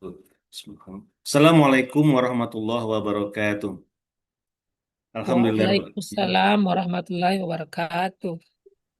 Assalamualaikum warahmatullahi wabarakatuh. Alhamdulillah, Waalaikumsalam warahmatullahi wabarakatuh.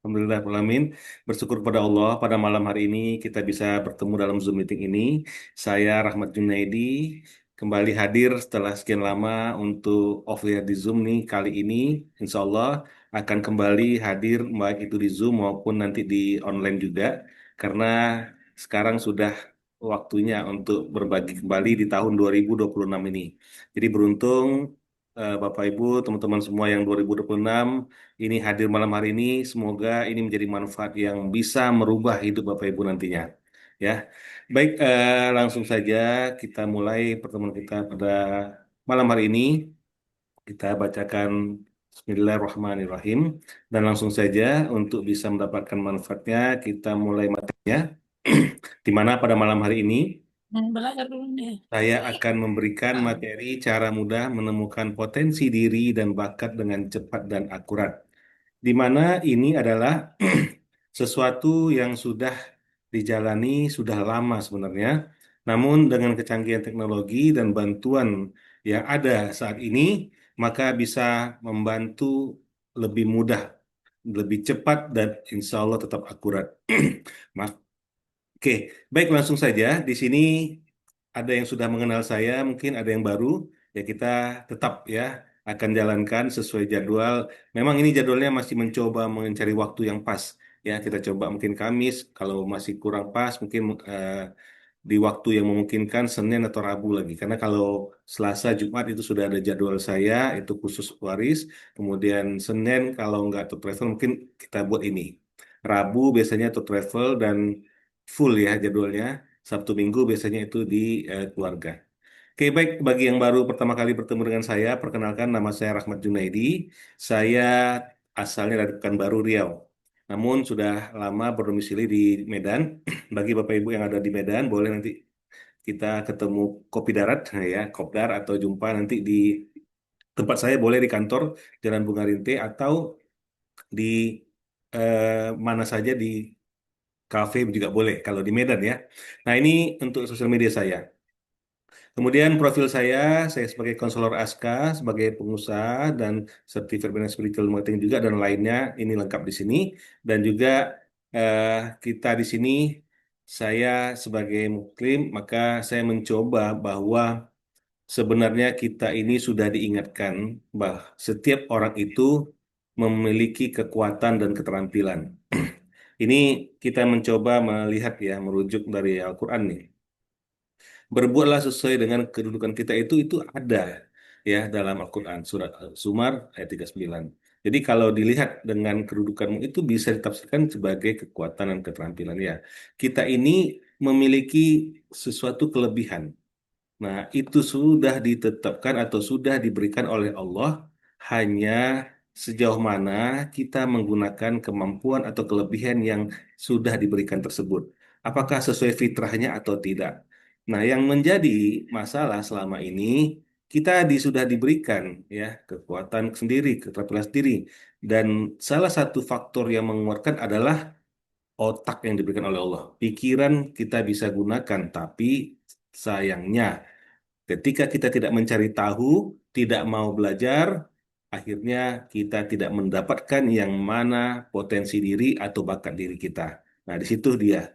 Alhamdulillah, alamin. Bersyukur pada Allah pada malam hari ini kita bisa bertemu dalam Zoom meeting ini. Saya Rahmat Junaidi kembali hadir setelah sekian lama untuk offline di Zoom nih. Kali ini insya Allah akan kembali hadir baik itu di Zoom maupun nanti di online juga. Karena sekarang sudah waktunya untuk berbagi kembali di tahun 2026 ini. Jadi beruntung Bapak Ibu, teman-teman semua yang 2026 ini hadir malam hari ini. Semoga ini menjadi manfaat yang bisa merubah hidup Bapak Ibu nantinya. Ya, baik, langsung saja kita mulai pertemuan kita pada malam hari ini. Kita bacakan Bismillahirrahmanirrahim dan langsung saja untuk bisa mendapatkan manfaatnya kita mulai materinya. Di mana pada malam hari ini Belajar dulu nih. saya akan memberikan materi cara mudah menemukan potensi diri dan bakat dengan cepat dan akurat. Di mana ini adalah sesuatu yang sudah dijalani sudah lama sebenarnya, namun dengan kecanggihan teknologi dan bantuan yang ada saat ini, maka bisa membantu lebih mudah, lebih cepat, dan insya Allah tetap akurat. Maaf. Oke, baik langsung saja. Di sini ada yang sudah mengenal saya, mungkin ada yang baru, ya kita tetap ya akan jalankan sesuai jadwal. Memang ini jadwalnya masih mencoba mencari waktu yang pas. Ya, kita coba mungkin Kamis, kalau masih kurang pas, mungkin di waktu yang memungkinkan Senin atau Rabu lagi. Karena kalau Selasa, Jumat itu sudah ada jadwal saya, itu khusus waris. Kemudian Senin kalau nggak untuk travel mungkin kita buat ini. Rabu biasanya untuk travel dan full ya jadwalnya. Sabtu Minggu biasanya itu di keluarga. Oke, baik. Bagi yang baru pertama kali bertemu dengan saya, perkenalkan nama saya Rahmat Junaidi. Saya asalnya dari Pekanbaru, Riau. Namun sudah lama berdomisili di Medan. Bagi Bapak Ibu yang ada di Medan, boleh nanti kita ketemu Kopi Darat, ya, Kopdar, atau jumpa nanti di tempat saya, boleh di kantor Jalan Bunga Rinte, atau di mana saja di kafe juga boleh, kalau di Medan ya. Nah, ini untuk sosial media saya. Kemudian profil saya sebagai konselor ASKA, sebagai pengusaha dan sertifikat spiritual marketing juga dan lainnya ini lengkap di sini. Dan juga eh, kita di sini saya sebagai Muslim maka saya mencoba bahwa sebenarnya kita ini sudah diingatkan bahwa setiap orang itu memiliki kekuatan dan keterampilan. Ini kita mencoba melihat ya merujuk dari Al-Quran nih. Berbuatlah sesuai dengan kedudukan kita itu ada ya dalam Al-Quran surat Zumar ayat 39. Jadi kalau dilihat dengan kedudukanmu itu bisa ditafsirkan sebagai kekuatan dan keterampilan ya. Kita ini memiliki sesuatu kelebihan. Nah, itu sudah ditetapkan atau sudah diberikan oleh Allah hanya sejauh mana kita menggunakan kemampuan atau kelebihan yang sudah diberikan tersebut. Apakah sesuai fitrahnya atau tidak? Nah, yang menjadi masalah selama ini sudah diberikan ya kekuatan sendiri, keterampilan sendiri, dan salah satu faktor yang menguatkan adalah otak yang diberikan oleh Allah. Pikiran kita bisa gunakan, tapi sayangnya ketika kita tidak mencari tahu, tidak mau belajar, akhirnya kita tidak mendapatkan yang mana potensi diri atau bakat diri kita. Nah, di situ dia.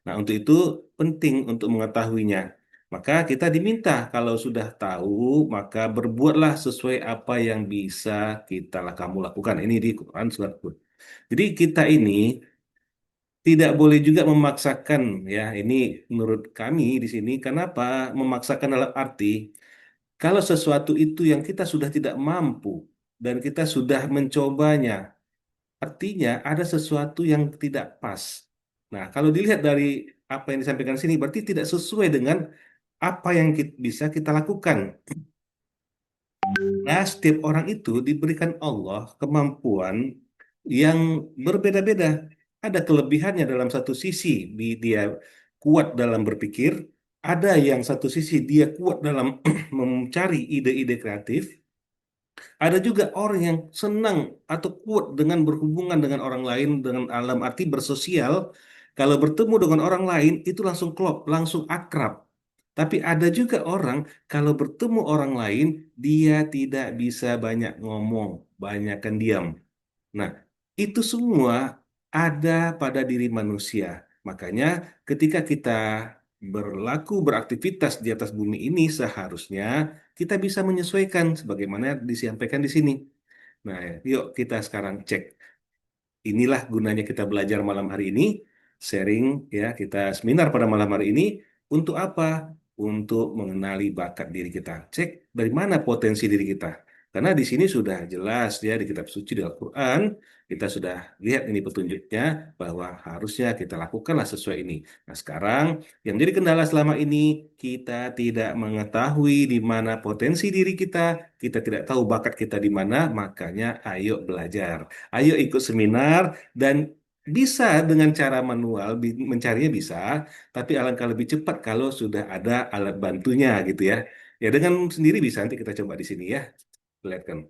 Nah, untuk itu penting untuk mengetahuinya. Maka kita diminta kalau sudah tahu, maka berbuatlah sesuai apa yang bisa kamu lakukan. Ini di Quran surat Hud. Jadi kita ini tidak boleh juga memaksakan ya. Ini menurut kami di sini. Kenapa memaksakan dalam arti kalau sesuatu itu yang kita sudah tidak mampu dan kita sudah mencobanya, artinya ada sesuatu yang tidak pas. Nah, kalau dilihat dari apa yang disampaikan sini, berarti tidak sesuai dengan apa yang bisa kita lakukan. Nah, setiap orang itu diberikan Allah kemampuan yang berbeda-beda. Ada kelebihannya dalam satu sisi, dia kuat dalam berpikir, ada yang satu sisi dia kuat dalam mencari ide-ide kreatif, ada juga orang yang senang atau kuat dengan berhubungan dengan orang lain dengan alam arti bersosial. Kalau bertemu dengan orang lain itu langsung klop, langsung akrab. Tapi ada juga orang kalau bertemu orang lain dia tidak bisa banyak ngomong, banyakkan diam. Nah, itu semua ada pada diri manusia. Makanya ketika kita beraktivitas di atas bumi ini seharusnya kita bisa menyesuaikan sebagaimana disampaikan di sini. Nah, yuk kita sekarang cek. Inilah gunanya kita belajar malam hari ini, sharing ya, kita seminar pada malam hari ini untuk apa? Untuk mengenali bakat diri kita. Cek dari mana potensi diri kita. Karena di sini sudah jelas ya di kitab suci di Al-Qur'an, kita sudah lihat ini petunjuknya bahwa harusnya kita lakukanlah sesuai ini. Nah, sekarang yang jadi kendala selama ini kita tidak mengetahui di mana potensi diri kita tidak tahu bakat kita di mana, makanya ayo belajar. Ayo ikut seminar dan bisa dengan cara manual mencarinya bisa, tapi alangkah lebih cepat kalau sudah ada alat bantunya gitu ya. Ya dengan sendiri bisa nanti kita coba di sini ya. Lihat kan.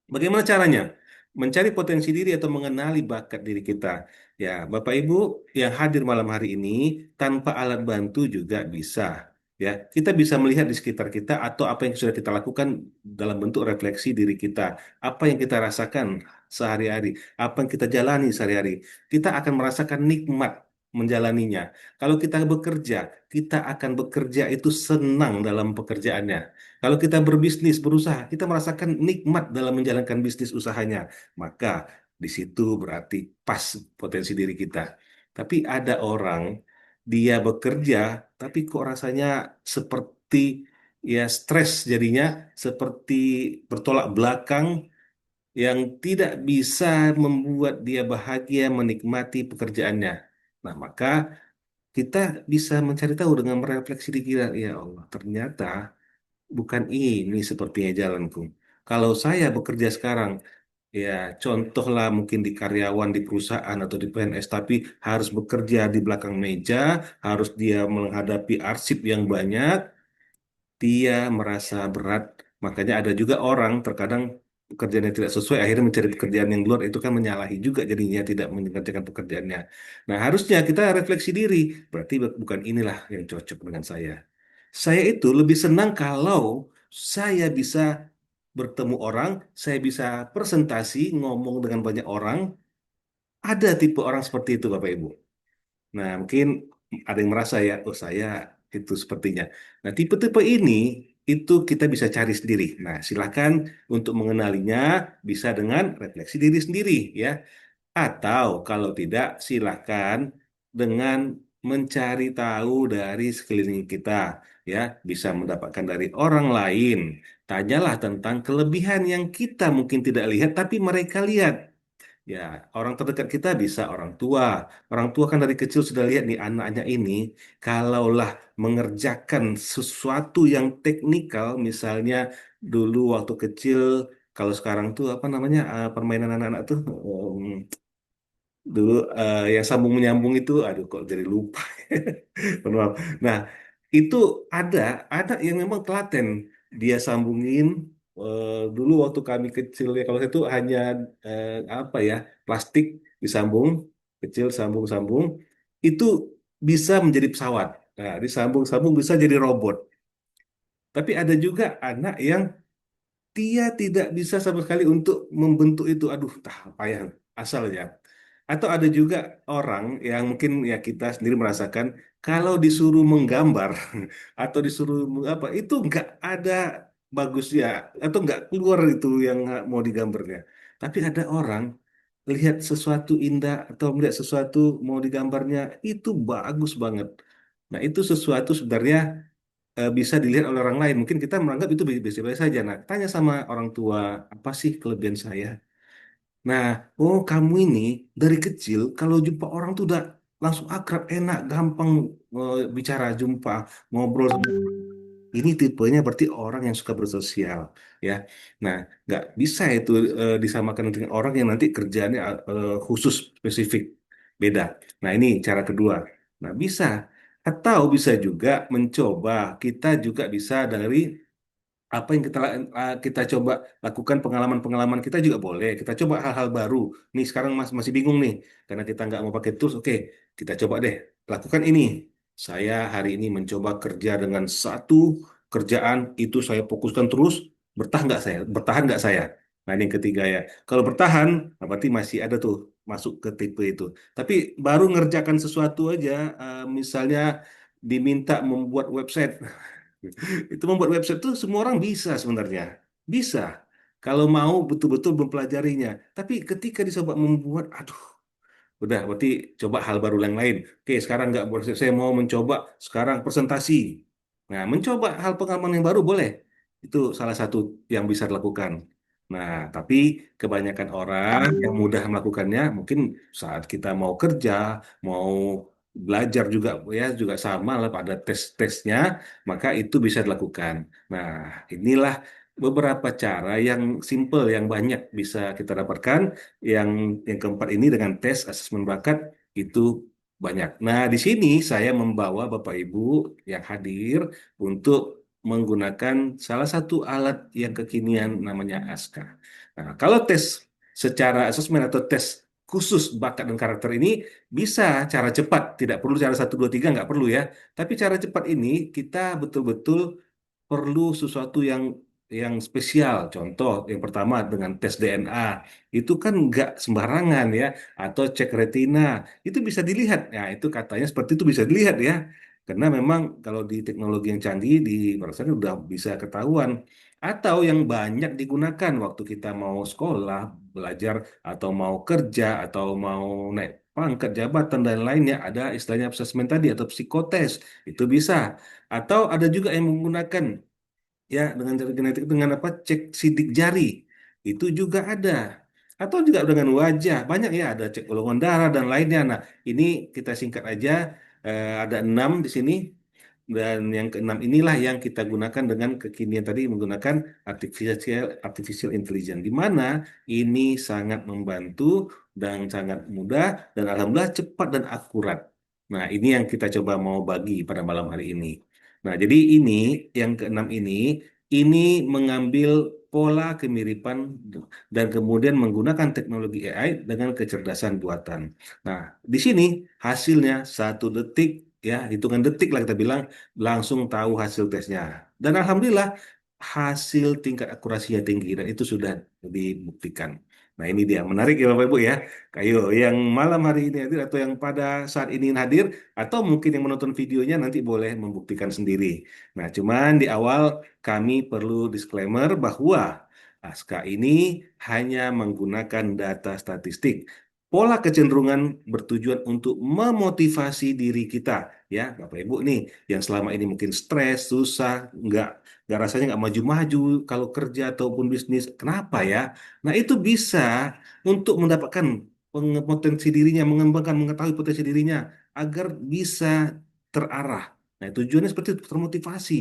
Bagaimana caranya? Mencari potensi diri atau mengenali bakat diri kita. Ya, Bapak Ibu yang hadir malam hari ini tanpa alat bantu juga bisa. Ya, kita bisa melihat di sekitar kita atau apa yang sudah kita lakukan dalam bentuk refleksi diri kita. Apa yang kita rasakan sehari-hari, apa yang kita jalani sehari-hari. Kita akan merasakan nikmat menjalaninya. Kalau kita bekerja, kita akan bekerja itu senang dalam pekerjaannya. Kalau kita berbisnis, berusaha, kita merasakan nikmat dalam menjalankan bisnis usahanya. Maka di situ berarti pas potensi diri kita. Tapi ada orang, dia bekerja, tapi kok rasanya seperti ya stres jadinya, seperti bertolak belakang yang tidak bisa membuat dia bahagia menikmati pekerjaannya. Nah, maka kita bisa mencari tahu dengan merefleksi diri kita, ya Allah, ternyata bukan ini sepertinya jalanku. Kalau saya bekerja sekarang, ya contohlah mungkin di karyawan di perusahaan atau di PNS, tapi harus bekerja di belakang meja, harus dia menghadapi arsip yang banyak, dia merasa berat. Makanya ada juga orang terkadang pekerjaan yang tidak sesuai, akhirnya mencari pekerjaan yang luar itu kan menyalahi juga jadinya tidak mengerjakan pekerjaannya. Nah, harusnya kita refleksi diri. Berarti bukan inilah yang cocok dengan saya. Saya itu lebih senang kalau saya bisa bertemu orang, saya bisa presentasi, ngomong dengan banyak orang. Ada tipe orang seperti itu, Bapak Ibu. Nah, mungkin ada yang merasa ya, oh saya itu sepertinya. Nah, tipe-tipe ini itu kita bisa cari sendiri. Nah, silakan untuk mengenalinya bisa dengan refleksi diri sendiri ya. Atau kalau tidak, silakan dengan mencari tahu dari sekeliling kita ya, bisa mendapatkan dari orang lain. Tanyalah tentang kelebihan yang kita mungkin tidak lihat tapi mereka lihat. Ya, orang terdekat kita bisa orang tua. Orang tua kan dari kecil sudah lihat nih anaknya ini, kalaulah mengerjakan sesuatu yang teknikal, misalnya dulu waktu kecil, kalau sekarang tuh apa namanya permainan anak-anak tuh dulu yang sambung menyambung itu, aduh kok jadi lupa. Mohon maaf. Nah, itu ada ada yang memang telaten dia sambungin dulu waktu kami kecil ya kalau saya itu hanya eh, apa ya plastik disambung kecil sambung-sambung itu bisa menjadi pesawat. Nah, disambung-sambung bisa jadi robot. Tapi ada juga anak yang dia tidak bisa sama sekali untuk membentuk itu. Aduh, tah payah asalnya. Atau ada juga orang yang mungkin ya kita sendiri merasakan kalau disuruh menggambar atau disuruh apa itu nggak ada bagusnya atau nggak keluar itu yang mau digambarnya. Tapi ada orang lihat sesuatu indah atau melihat sesuatu mau digambarnya itu bagus banget. Nah, itu sesuatu sebenarnya bisa dilihat oleh orang lain. Mungkin kita menganggap itu biasa-biasa saja. Nah, tanya sama orang tua, apa sih kelebihan saya? Nah, oh kamu ini dari kecil kalau jumpa orang tuh udah langsung akrab, enak, gampang bicara, jumpa, ngobrol. Ini tipenya berarti orang yang suka bersosial, ya. Nah, nggak bisa itu disamakan dengan orang yang nanti kerjaannya khusus spesifik, beda. Nah, ini cara kedua. Nah, bisa atau bisa juga mencoba. Kita juga bisa dari apa yang kita coba lakukan pengalaman-pengalaman kita juga boleh. Kita coba hal-hal baru. Nih sekarang masih bingung nih karena kita nggak mau pakai tools. Oke, kita coba deh lakukan ini. Saya hari ini mencoba kerja dengan satu kerjaan itu saya fokuskan terus, bertahan nggak saya? Bertahan nggak saya? Nah ini yang ketiga ya. Kalau bertahan, nah berarti masih ada tuh masuk ke tipe itu. Tapi baru ngerjakan sesuatu aja, misalnya diminta membuat website. Itu membuat website tuh semua orang bisa sebenarnya. Bisa. Kalau mau betul-betul mempelajarinya. Tapi ketika dicoba membuat, aduh, udah, berarti coba hal baru yang lain. Oke, sekarang nggak boleh. Saya mau mencoba sekarang presentasi. Nah, mencoba hal pengalaman yang baru boleh. Itu salah satu yang bisa dilakukan. Nah, tapi kebanyakan orang yang mudah melakukannya mungkin saat kita mau kerja, mau belajar juga ya juga sama lah pada tes-tesnya, maka itu bisa dilakukan. Nah, inilah beberapa cara yang simple yang banyak bisa kita dapatkan yang yang keempat ini dengan tes asesmen bakat itu banyak. Nah, di sini saya membawa Bapak Ibu yang hadir untuk menggunakan salah satu alat yang kekinian namanya ASKA. Nah, kalau tes secara asesmen atau tes khusus bakat dan karakter ini bisa cara cepat, tidak perlu cara satu 2 3 nggak perlu ya. Tapi cara cepat ini kita betul-betul perlu sesuatu yang spesial. Contoh yang pertama dengan tes DNA itu kan nggak sembarangan ya, atau cek retina itu bisa dilihat. Ya itu katanya seperti itu bisa dilihat ya, karena memang kalau di teknologi yang canggih di barusan sana udah bisa ketahuan. Atau yang banyak digunakan waktu kita mau sekolah, belajar, atau mau kerja, atau mau naik pangkat jabatan dan lainnya, ada istilahnya asesmen tadi atau psikotes, itu bisa. Atau ada juga yang menggunakan ya dengan cara genetik dengan apa cek sidik jari itu juga ada, atau juga dengan wajah banyak ya, ada cek golongan darah dan lainnya. Nah ini kita singkat aja, ada 6 di sini, dan yang keenam inilah yang kita gunakan dengan kekinian tadi menggunakan artificial intelligence, di mana ini sangat membantu dan sangat mudah dan alhamdulillah cepat dan akurat. Nah ini yang kita coba mau bagi pada malam hari ini. Nah, jadi ini yang keenam ini mengambil pola kemiripan dan kemudian menggunakan teknologi AI dengan kecerdasan buatan. Nah, di sini hasilnya 1 detik, ya, hitungan detik lah kita bilang, langsung tahu hasil tesnya. Dan alhamdulillah hasil tingkat akurasinya tinggi dan itu sudah dibuktikan. Nah, ini dia menarik ya Bapak Ibu ya. Kayo yang malam hari ini hadir atau yang pada saat ini hadir atau mungkin yang menonton videonya nanti boleh membuktikan sendiri. Nah, cuman di awal kami perlu disclaimer bahwa ASKA ini hanya menggunakan data statistik. Pola kecenderungan bertujuan untuk memotivasi diri kita, ya, Bapak Ibu nih, yang selama ini mungkin stres, susah, nggak rasanya nggak maju-maju kalau kerja ataupun bisnis. Kenapa ya? Nah, itu bisa untuk mendapatkan potensi dirinya, mengembangkan, mengetahui potensi dirinya agar bisa terarah. Nah, tujuannya seperti itu, termotivasi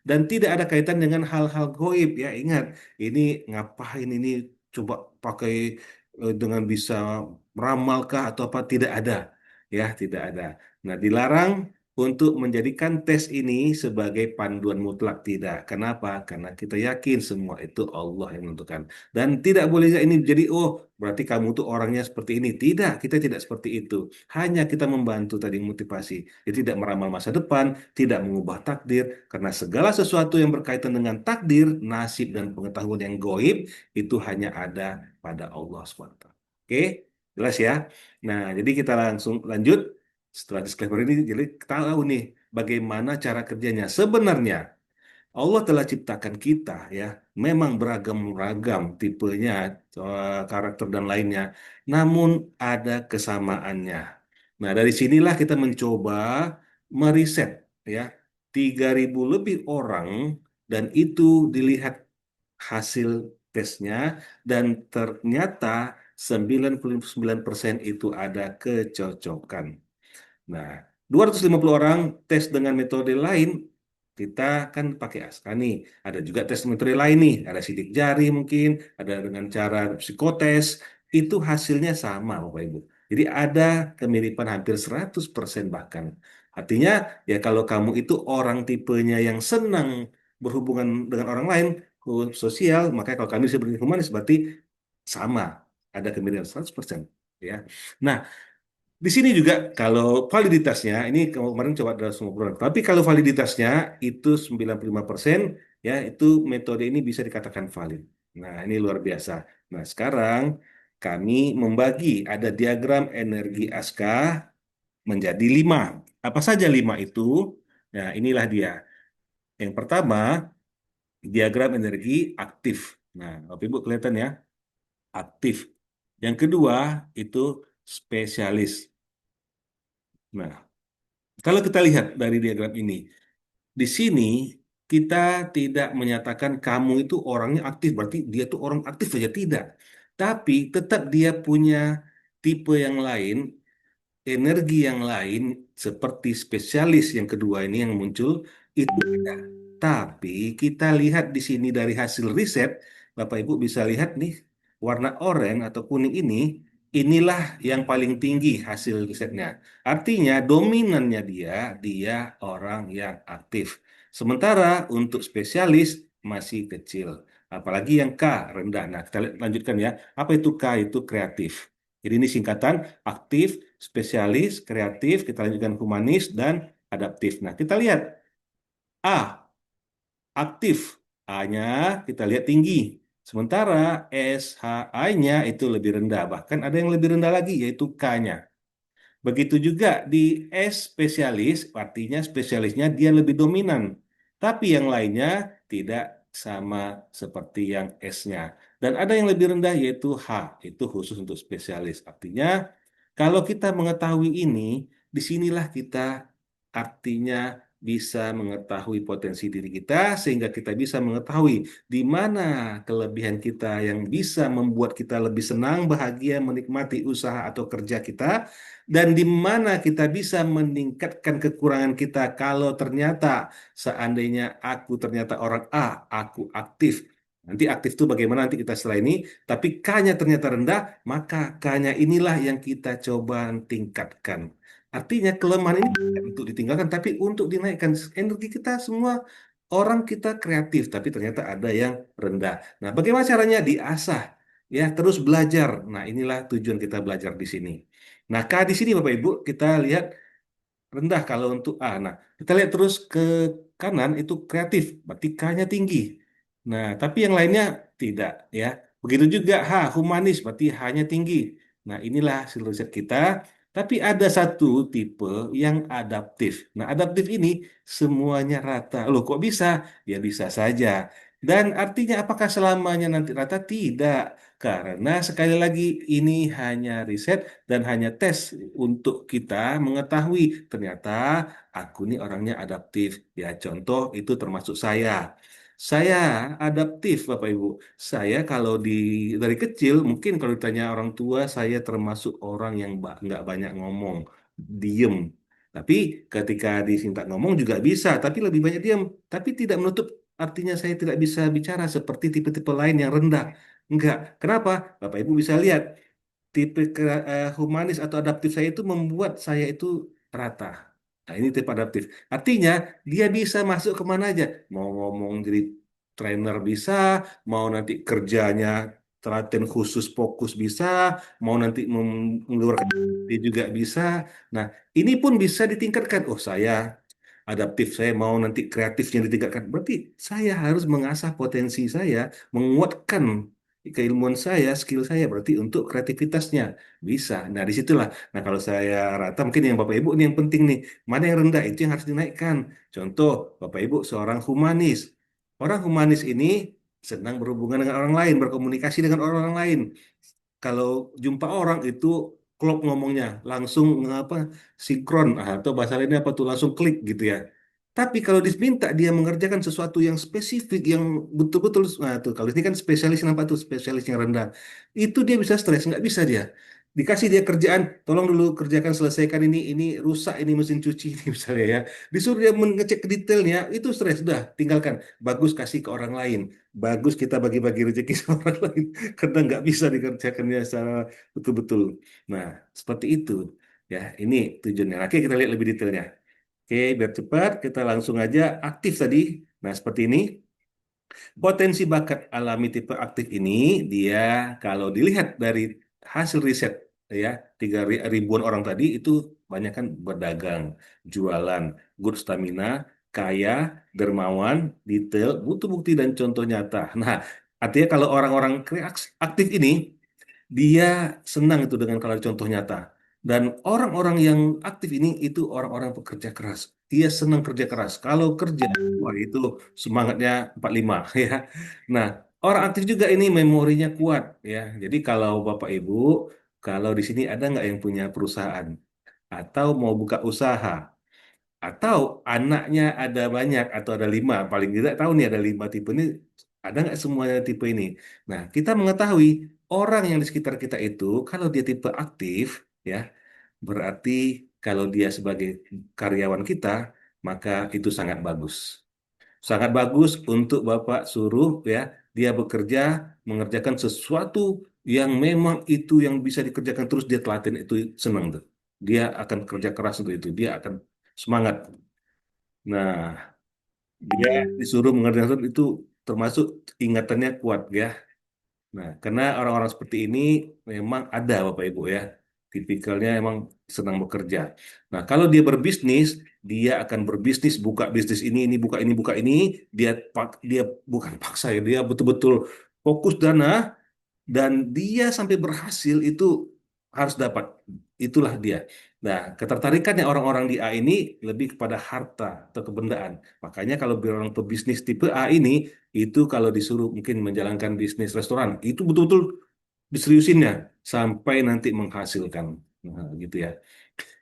dan tidak ada kaitan dengan hal-hal goib ya. Ingat, ini ngapain ini coba pakai dengan bisa meramalkah atau apa, tidak ada ya, tidak ada. Nah, dilarang untuk menjadikan tes ini sebagai panduan mutlak, tidak. Kenapa? Karena kita yakin semua itu Allah yang menentukan. Dan tidak boleh ini jadi, oh berarti kamu tuh orangnya seperti ini. Tidak, kita tidak seperti itu. Hanya kita membantu tadi motivasi. Jadi tidak meramal masa depan, tidak mengubah takdir, karena segala sesuatu yang berkaitan dengan takdir, nasib, dan pengetahuan yang goib, itu hanya ada pada Allah SWT. Oke, jelas ya? Nah, jadi kita langsung lanjut. Setelah disclaimer ini, jadi kita tahu nih bagaimana cara kerjanya. Sebenarnya Allah telah ciptakan kita ya, memang beragam-ragam tipenya, karakter dan lainnya, namun ada kesamaannya. Nah, dari sinilah kita mencoba meriset ya, 3.000 lebih orang dan itu dilihat hasil tesnya dan ternyata 99% itu ada kecocokan. Nah, 250 orang tes dengan metode lain, kita kan pakai ASKA nih. Ada juga tes metode lain nih, ada sidik jari mungkin, ada dengan cara psikotes, itu hasilnya sama Bapak Ibu. Jadi ada kemiripan hampir 100% bahkan. Artinya ya kalau kamu itu orang tipenya yang senang berhubungan dengan orang lain, sosial, maka kalau kami sebagai humanis berarti sama, ada kemiripan 100%. Ya. Nah, Di sini juga kalau validitasnya, ini kemarin coba ada semua program, tapi kalau validitasnya itu 95%, ya itu metode ini bisa dikatakan valid. Nah, ini luar biasa. Nah, sekarang kami membagi ada diagram energi ASKA menjadi 5. Apa saja 5 itu? Nah, inilah dia. Yang pertama, diagram energi aktif. Nah, Bapak Ibu kelihatan ya, aktif. Yang kedua, itu spesialis. Nah, kalau kita lihat dari diagram ini, di sini kita tidak menyatakan kamu itu orangnya aktif, berarti dia tuh orang aktif saja tidak. Tapi tetap dia punya tipe yang lain, energi yang lain, seperti spesialis yang kedua ini yang muncul itu ada. Tapi kita lihat di sini dari hasil riset, Bapak Ibu bisa lihat nih, warna oranye atau kuning ini, inilah yang paling tinggi hasil risetnya. Artinya dominannya dia orang yang aktif. Sementara untuk spesialis masih kecil. Apalagi yang K rendah. Nah, kita lanjutkan ya. Apa itu K? Itu kreatif. Jadi ini singkatan aktif, spesialis, kreatif, kita lanjutkan humanis, dan adaptif. Nah, kita lihat A, aktif. A-nya kita lihat tinggi. Sementara SHI-nya itu lebih rendah. Bahkan ada yang lebih rendah lagi, yaitu K-nya. Begitu juga di S spesialis, artinya spesialisnya dia lebih dominan. Tapi yang lainnya tidak sama seperti yang S-nya. Dan ada yang lebih rendah yaitu H, itu khusus untuk spesialis. Artinya kalau kita mengetahui ini, disinilah kita artinya bisa mengetahui potensi diri kita sehingga kita bisa mengetahui di mana kelebihan kita yang bisa membuat kita lebih senang, bahagia, menikmati usaha atau kerja kita dan di mana kita bisa meningkatkan kekurangan kita kalau ternyata seandainya aku ternyata orang A, aku aktif. Nanti aktif itu bagaimana nanti kita setelah ini, tapi K-nya ternyata rendah, maka K-nya inilah yang kita coba tingkatkan. Artinya kelemahan ini bukan untuk ditinggalkan, tapi untuk dinaikkan energi kita semua. Orang kita kreatif, tapi ternyata ada yang rendah. Nah, bagaimana caranya diasah? Ya, terus belajar. Nah, inilah tujuan kita belajar di sini. Nah, K di sini Bapak Ibu, kita lihat rendah kalau untuk A. Nah, kita lihat terus ke kanan itu kreatif, berarti K-nya tinggi. Nah, tapi yang lainnya tidak ya. Begitu juga H, humanis, berarti H-nya tinggi. Nah, inilah hasil riset kita. Tapi ada satu tipe yang adaptif. Nah, adaptif ini semuanya rata. Loh, kok bisa? Ya bisa saja. Dan artinya apakah selamanya nanti rata? Tidak. Karena sekali lagi ini hanya riset dan hanya tes untuk kita mengetahui ternyata aku ini orangnya adaptif. Ya, contoh itu termasuk saya. Saya adaptif, Bapak Ibu. Saya kalau dari kecil mungkin kalau ditanya orang tua saya termasuk orang yang nggak banyak ngomong, diem. Tapi ketika diminta ngomong juga bisa, tapi lebih banyak diam. Tapi tidak menutup artinya saya tidak bisa bicara seperti tipe-tipe lain yang rendah. Enggak. Kenapa? Bapak Ibu bisa lihat tipe humanis atau adaptif saya itu membuat saya itu rata. Nah, ini tipe adaptif. Artinya dia bisa masuk kemana aja. Mau ngomong jadi trainer bisa, mau nanti kerjanya telaten khusus fokus bisa, mau nanti mengeluarkan dia juga bisa. Nah, ini pun bisa ditingkatkan. Oh, saya adaptif, saya mau nanti kreatifnya ditingkatkan. Berarti saya harus mengasah potensi saya, menguatkan keilmuan saya, skill saya berarti untuk kreativitasnya bisa. Nah, disitulah. Nah, kalau saya rata mungkin yang Bapak Ibu ini yang penting nih, mana yang rendah itu yang harus dinaikkan. Contoh, Bapak Ibu seorang humanis. Orang humanis ini senang berhubungan dengan orang lain, berkomunikasi dengan orang lain. Kalau jumpa orang itu klop ngomongnya, langsung apa sinkron atau bahasa lainnya apa tuh langsung klik gitu ya. Tapi kalau diminta dia mengerjakan sesuatu yang spesifik, yang betul-betul, nah tuh kalau ini kan spesialis yang apa tuh spesialis yang rendah, itu dia bisa stres, nggak bisa dia. Dikasih dia kerjaan, tolong dulu kerjakan selesaikan ini rusak ini mesin cuci ini misalnya ya. Disuruh dia mengecek ke detailnya, itu stres, sudah tinggalkan. Bagus kasih ke orang lain, bagus kita bagi-bagi rezeki sama orang lain, karena nggak bisa dikerjakannya secara betul-betul. Nah, seperti itu. Ya, ini tujuannya. Oke, kita lihat lebih detailnya. Oke, biar cepat, kita langsung aja aktif tadi. Nah, seperti ini. Potensi bakat alami tipe aktif ini, dia kalau dilihat dari hasil riset, ya, ribuan orang tadi itu banyak kan berdagang, jualan, good stamina, kaya, dermawan, detail, butuh bukti dan contoh nyata. Nah, artinya kalau orang-orang aktif ini dia senang itu dengan kalau ada contoh nyata. Dan orang-orang yang aktif ini itu orang-orang pekerja keras. Dia senang kerja keras. Kalau kerja, wah itu semangatnya 45 ya. Nah, orang aktif juga ini memorinya kuat ya. Jadi kalau Bapak Ibu, kalau di sini ada nggak yang punya perusahaan atau mau buka usaha atau anaknya ada banyak atau ada 5, paling tidak tahu nih ada 5 tipe ini, ada nggak semuanya tipe ini. Nah, kita mengetahui orang yang di sekitar kita itu kalau dia tipe aktif ya, berarti kalau dia sebagai karyawan kita maka itu sangat bagus. Sangat bagus untuk Bapak suruh ya dia bekerja mengerjakan sesuatu yang memang itu yang bisa dikerjakan terus dia telaten itu senang tuh. Dia akan kerja keras untuk itu. Dia akan semangat. Nah, dia disuruh mengerjakan itu termasuk ingatannya kuat ya. Nah, karena orang-orang seperti ini memang ada Bapak Ibu ya. Tipikalnya emang senang bekerja. Nah, kalau dia berbisnis, dia akan berbisnis, buka bisnis ini, buka ini. Dia bukan paksa ya, dia betul-betul fokus dana dan dia sampai berhasil itu harus dapat. Itulah dia. Nah, ketertarikannya orang-orang di A ini lebih kepada harta atau kebendaan. Makanya kalau orang pebisnis tipe A ini, itu kalau disuruh mungkin menjalankan bisnis restoran, itu betul-betul diseriusinnya sampai nanti menghasilkan. Nah, gitu ya.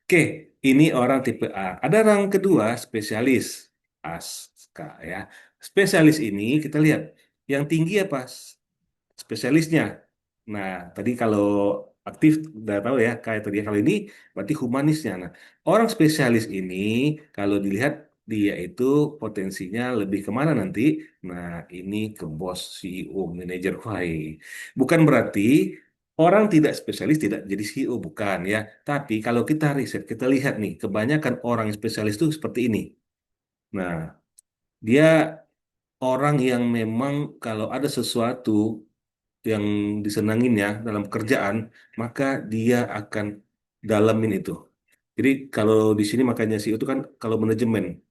Oke, ini orang tipe A. Ada orang kedua, spesialis. ASK ya. Spesialis ini kita lihat yang tinggi apa? Spesialisnya. Nah, tadi kalau aktif udah tahu ya, kayak tadi kalau ini berarti humanisnya. Nah, orang spesialis ini kalau dilihat dia itu potensinya lebih kemana nanti? Nah, ini ke bos, CEO, manajer. Wah, bukan berarti orang tidak spesialis tidak jadi CEO, bukan ya. Tapi kalau kita riset, kita lihat nih, kebanyakan orang yang spesialis itu seperti ini. Nah, dia orang yang memang kalau ada sesuatu yang disenanginnya dalam pekerjaan, maka dia akan dalamin itu. Jadi kalau di sini makanya CEO itu kan kalau manajemen,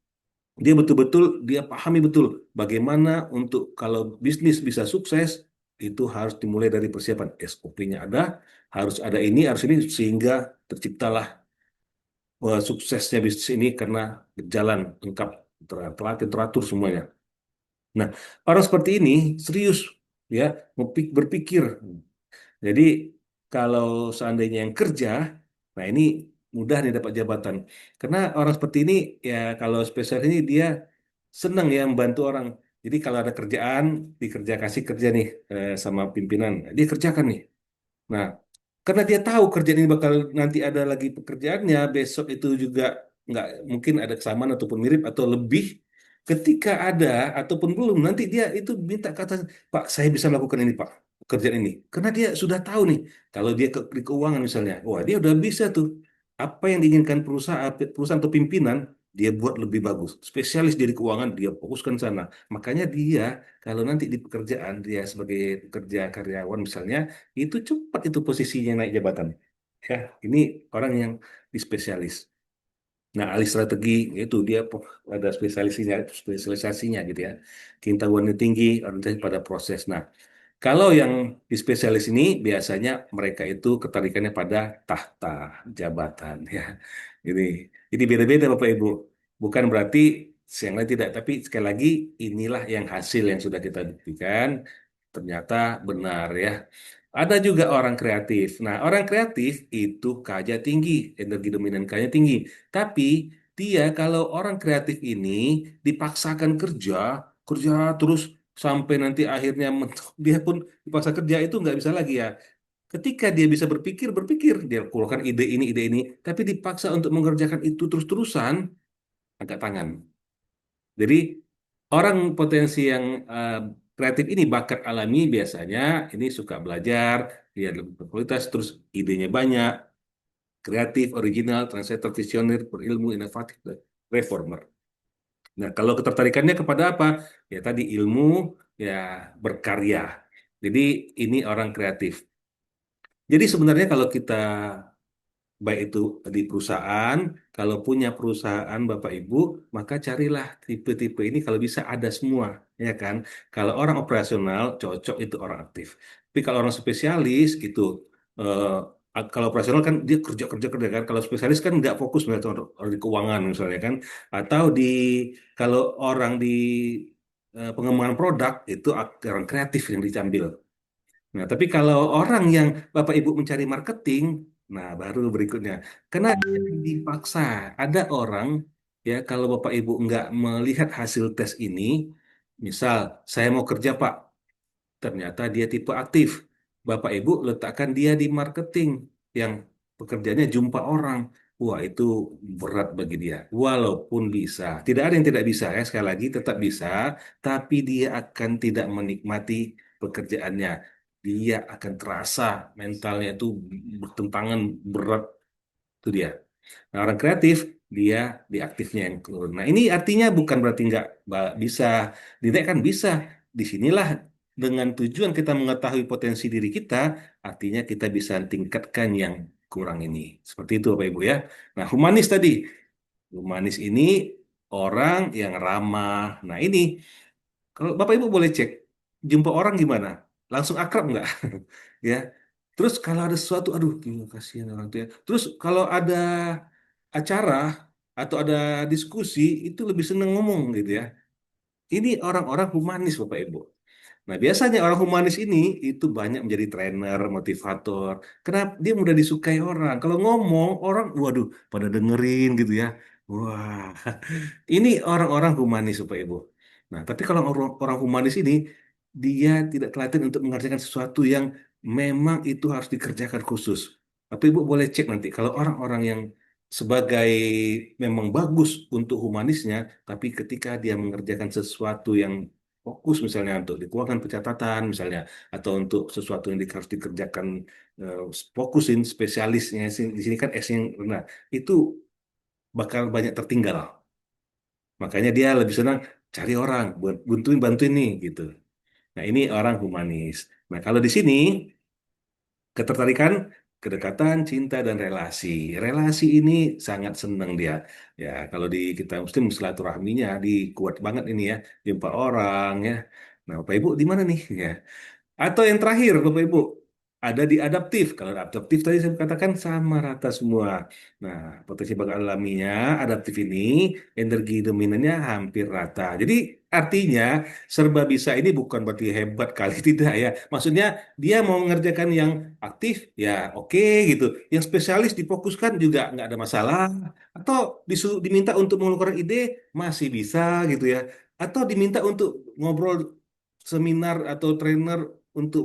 dia betul-betul dia pahami betul bagaimana untuk kalau bisnis bisa sukses itu harus dimulai dari persiapan SOP-nya ada, harus ini sehingga terciptalah suksesnya bisnis ini karena berjalan lengkap, terlatih, teratur semuanya. Nah, orang seperti ini serius ya, berpikir. Jadi kalau seandainya yang kerja, nah ini mudah nih dapat jabatan. Karena orang seperti ini ya kalau spesialis ini dia senang ya membantu orang. Jadi kalau ada kerjaan, kasih kerja nih sama pimpinan, dia kerjakan nih. Nah, karena dia tahu kerjaan ini bakal nanti ada lagi pekerjaannya, besok itu juga nggak mungkin ada kesamaan ataupun mirip atau lebih. Ketika ada ataupun belum, nanti dia itu minta kata, Pak, saya bisa melakukan ini, Pak, pekerjaan ini. Karena dia sudah tahu nih, kalau dia di keuangan misalnya, wah dia udah bisa tuh. Apa yang diinginkan perusahaan atau pimpinan, dia buat lebih bagus. Spesialis dari keuangan, dia fokuskan sana. Makanya dia, kalau nanti di pekerjaan, dia sebagai pekerja karyawan misalnya, itu cepat itu posisinya naik jabatan. Ya, ini orang yang di spesialis. Nah, ahli strategi itu dia ada spesialisasinya gitu ya. Keintahuannya tinggi, orientasi pada proses. Nah, kalau yang di spesialis ini biasanya mereka itu ketarikannya pada tahta jabatan ya. Ini jadi beda-beda Bapak Ibu. Bukan berarti yang lain tidak, tapi sekali lagi inilah yang hasil yang sudah kita buktikan ternyata benar ya. Ada juga orang kreatif. Nah, orang kreatif itu kaja tinggi, energi dominan kaya tinggi. Tapi dia kalau orang kreatif ini dipaksakan kerja, kerja terus sampai nanti akhirnya dia pun dipaksa kerja itu nggak bisa lagi ya. Ketika dia bisa berpikir, dia keluarkan ide ini, tapi dipaksa untuk mengerjakan itu terus-terusan, angkat tangan. Jadi orang potensi yang kreatif ini bakat alami biasanya ini suka belajar, dia lebih berkualitas, terus idenya banyak, kreatif, original, translator, visioner, berilmu, inovatif, dan reformer. Nah, kalau ketertarikannya kepada apa? Ya tadi ilmu, ya berkarya. Jadi ini orang kreatif. Jadi sebenarnya kalau kita baik itu di perusahaan, kalau punya perusahaan Bapak Ibu, maka carilah tipe-tipe ini kalau bisa ada semua, ya kan? Kalau orang operasional cocok itu orang aktif. Tapi kalau orang spesialis gitu, kalau operasional kan dia kerja kerja kerja kan. Kalau spesialis kan nggak fokus misalnya orang di keuangan misalnya kan, atau di kalau orang di pengembangan produk itu orang kreatif yang diambil. Nah, tapi kalau orang yang Bapak Ibu mencari marketing, nah baru berikutnya. Karena dipaksa, ada orang ya kalau Bapak Ibu nggak melihat hasil tes ini, misal saya mau kerja Pak, ternyata dia tipe aktif. Bapak Ibu letakkan dia di marketing yang pekerjaannya jumpa orang. Wah, itu berat bagi dia. Walaupun bisa. Tidak ada yang tidak bisa ya. Sekali lagi tetap bisa, tapi dia akan tidak menikmati pekerjaannya. Dia akan terasa mentalnya itu bertentangan berat itu dia. Nah, orang kreatif dia di aktifnya yang turun. Nah, ini artinya bukan berarti nggak bisa dinaikkan bisa. Disinilah dengan tujuan kita mengetahui potensi diri kita, artinya kita bisa tingkatkan yang kurang ini. Seperti itu, Bapak Ibu ya. Nah, humanis tadi, humanis ini orang yang ramah. Nah, ini kalau Bapak Ibu boleh cek, jumpa orang gimana? Langsung akrab nggak? Ya. Terus kalau ada sesuatu, aduh, gila, kasihan orang tua. Terus kalau ada acara atau ada diskusi, itu lebih seneng ngomong gitu ya. Ini orang-orang humanis, Bapak Ibu. Nah, biasanya orang humanis ini itu banyak menjadi trainer, motivator. Kenapa? Dia mudah disukai orang. Kalau ngomong, orang, waduh, pada dengerin gitu ya. Wah, ini orang-orang humanis, Bapak Ibu. Nah, tapi kalau orang humanis ini, dia tidak telaten untuk mengerjakan sesuatu yang memang itu harus dikerjakan khusus. Tapi Ibu boleh cek nanti, kalau orang-orang yang sebagai memang bagus untuk humanisnya, tapi ketika dia mengerjakan sesuatu yang fokus misalnya untuk di keuangan pencatatan misalnya, atau untuk sesuatu yang harus dikerjakan eh, fokusin spesialisnya, di sini kan S yang rendah, itu bakal banyak tertinggal. Makanya dia lebih senang cari orang, buat bantuin bantuin nih gitu. Nah, ini orang humanis. Nah, kalau di sini ketertarikan, kedekatan, cinta dan relasi. Relasi ini sangat senang dia. Ya, kalau di kita Muslim silaturahminya di kuat banget ini ya, jumpa orang ya. Nah, Bapak Ibu di mana nih ya? Atau yang terakhir, Bapak Ibu, ada di adaptif. Kalau adaptif tadi saya katakan sama rata semua. Nah, potensi bakat alaminya, adaptif ini, energi dominannya hampir rata. Jadi artinya serba bisa ini bukan berarti hebat kali tidak ya. Maksudnya dia mau mengerjakan yang aktif, ya oke gitu. Yang spesialis difokuskan juga nggak ada masalah. Atau diminta untuk mengeluarkan ide, masih bisa gitu ya. Atau diminta untuk ngobrol seminar atau trainer untuk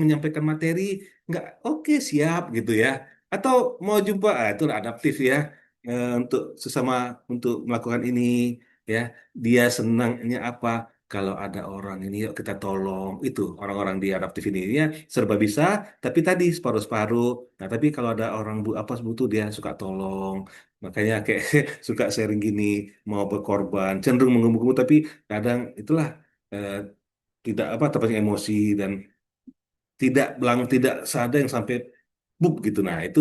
menyampaikan materi nggak oke siap gitu ya atau mau jumpa itu adaptif ya untuk sesama untuk melakukan ini ya dia senangnya apa kalau ada orang ini yuk kita tolong itu orang-orang di adaptif ini ya serba bisa tapi tadi separuh-separuh nah tapi kalau ada orang apa butuh dia suka tolong makanya kayak suka sharing gini mau berkorban cenderung menggemuk-gemuk tapi kadang itulah eh, tidak terpancing emosi dan tidak sadar yang sampai buk gitu. Nah, itu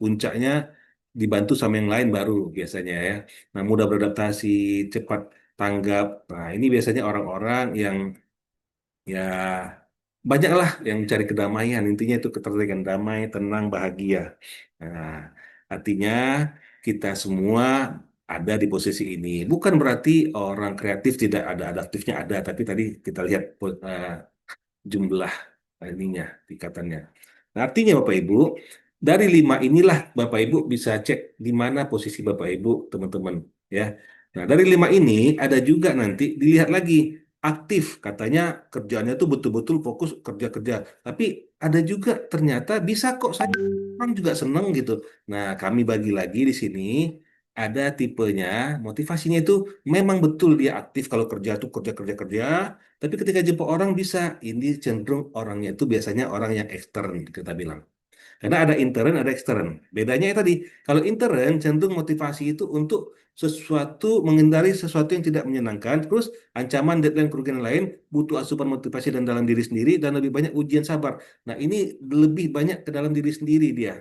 puncaknya dibantu sama yang lain baru biasanya ya. Nah, mudah beradaptasi, cepat tanggap. Nah, ini biasanya orang-orang yang ya banyaklah yang mencari kedamaian. Intinya itu ketertarikan damai, tenang, bahagia. Nah, artinya kita semua ada di posisi ini. Bukan berarti orang kreatif tidak ada adaptifnya ada, tapi tadi kita lihat jumlah ininya, tingkatannya. Nah, artinya Bapak Ibu, dari 5 inilah Bapak Ibu bisa cek di mana posisi Bapak Ibu, teman-teman. Ya. Nah, dari 5 ini ada juga nanti dilihat lagi aktif, katanya kerjanya tuh betul-betul fokus kerja-kerja. Tapi ada juga ternyata bisa kok saya orang juga seneng gitu. Nah, kami bagi lagi di sini ada tipenya, motivasinya itu memang betul dia aktif kalau kerja tuh kerja kerja kerja, tapi ketika jumpa orang bisa, ini cenderung orangnya itu biasanya orang yang ekstern kita bilang. Karena ada intern, ada ekstern. Bedanya itu tadi, kalau intern cenderung motivasi itu untuk sesuatu menghindari sesuatu yang tidak menyenangkan, terus ancaman deadline kerugian lain, butuh asupan motivasi dan dalam diri sendiri dan lebih banyak ujian sabar. Nah, ini lebih banyak ke dalam diri sendiri dia.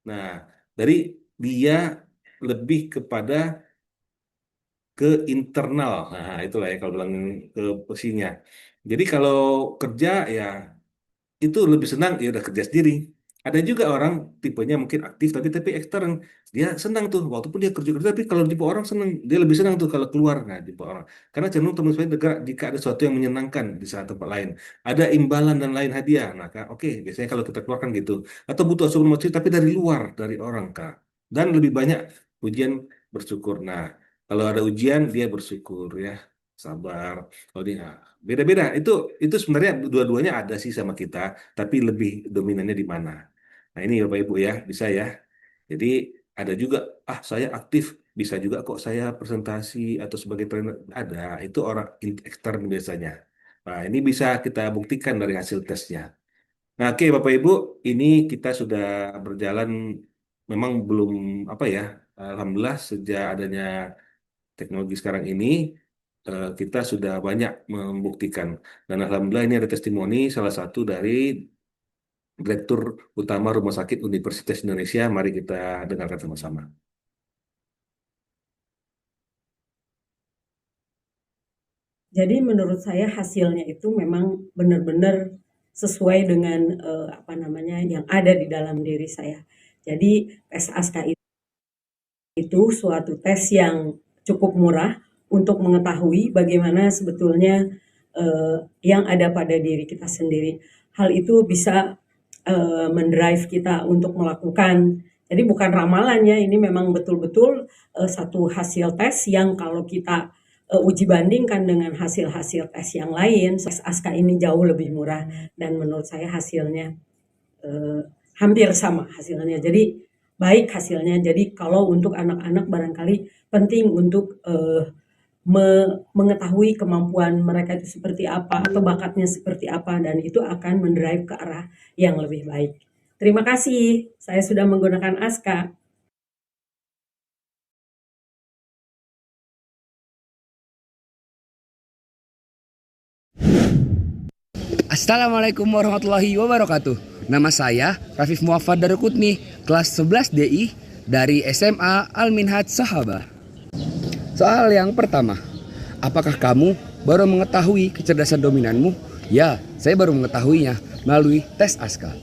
Nah, dari dia lebih kepada ke internal. Nah, itulah ya kalau bilang ke posisinya. Jadi kalau kerja ya itu lebih senang ya udah kerja sendiri. Ada juga orang tipenya mungkin aktif tapi ekstern. Dia senang tuh walaupun dia kerja kerja tapi kalau tipe orang senang dia lebih senang tuh kalau keluar nah tipe orang. Karena cenderung teman saya bergerak jika ada sesuatu yang menyenangkan di saat tempat lain. Ada imbalan dan lain hadiah. Nah, Kak, oke, biasanya kalau kita keluarkan gitu. Atau butuh asupan motivasi tapi dari luar dari orang, Kak. Dan lebih banyak ujian bersyukur. Nah, kalau ada ujian dia bersyukur ya, sabar. Kalau dia beda-beda itu sebenarnya dua-duanya ada sih sama kita tapi lebih dominannya di mana. Nah, ini Bapak Ibu ya, bisa ya. Jadi ada juga, ah saya aktif, bisa juga kok saya presentasi atau sebagai trainer. Ada, itu orang ekstern biasanya. Nah, ini bisa kita buktikan dari hasil tesnya. Nah, oke Bapak Ibu, ini kita sudah berjalan memang belum apa ya, Alhamdulillah sejak adanya teknologi sekarang ini kita sudah banyak membuktikan. Dan Alhamdulillah ini ada testimoni salah satu dari Direktur Utama Rumah Sakit Universitas Indonesia. Mari kita dengarkan sama-sama. Jadi menurut saya hasilnya itu memang benar-benar sesuai dengan apa namanya yang ada di dalam diri saya. Jadi tes ASKA itu suatu tes yang cukup murah untuk mengetahui bagaimana sebetulnya yang ada pada diri kita sendiri. Hal itu bisa mendrive kita untuk melakukan. Jadi bukan ramalan ya, ini memang betul-betul satu hasil tes yang kalau kita uji bandingkan dengan hasil-hasil tes yang lain, tes ASKA ini jauh lebih murah dan menurut saya hasilnya eh, hampir sama hasilnya. Jadi baik hasilnya. Jadi kalau untuk anak-anak barangkali penting untuk mengetahui kemampuan mereka itu seperti apa atau bakatnya seperti apa dan itu akan mendrive ke arah yang lebih baik. Terima kasih. Saya sudah menggunakan ASKA. Assalamualaikum warahmatullahi wabarakatuh. Nama saya Rafif Muhammad Darukutni, kelas 11 DI dari SMA Al-Minhaj Sahabah. Soal yang pertama, apakah kamu baru mengetahui kecerdasan dominanmu? Ya, saya baru mengetahuinya melalui tes ASKA.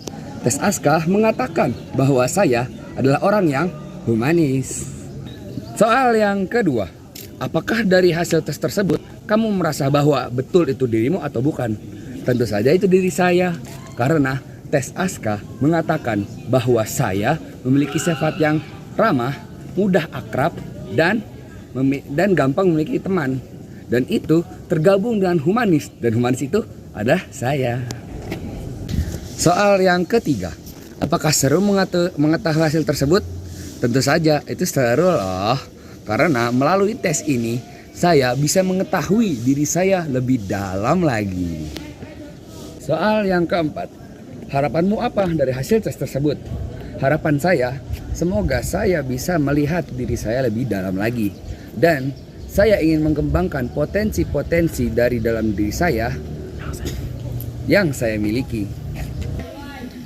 Tes ASKA mengatakan bahwa saya adalah orang yang humanis. Soal yang kedua, apakah dari hasil tes tersebut kamu merasa bahwa betul itu dirimu atau bukan? Tentu saja itu diri saya, karena tes ASKA mengatakan bahwa saya memiliki sifat yang ramah, mudah akrab, dan gampang memiliki teman. Dan itu tergabung dengan humanis, dan humanis itu adalah saya. Soal yang ketiga, apakah seru mengetahui hasil tersebut? Tentu saja itu seru loh, karena melalui tes ini saya bisa mengetahui diri saya lebih dalam lagi. Soal yang keempat, harapanmu apa dari hasil tes tersebut? Harapan saya, semoga saya bisa melihat diri saya lebih dalam lagi. Dan saya ingin mengembangkan potensi-potensi dari dalam diri saya yang saya miliki.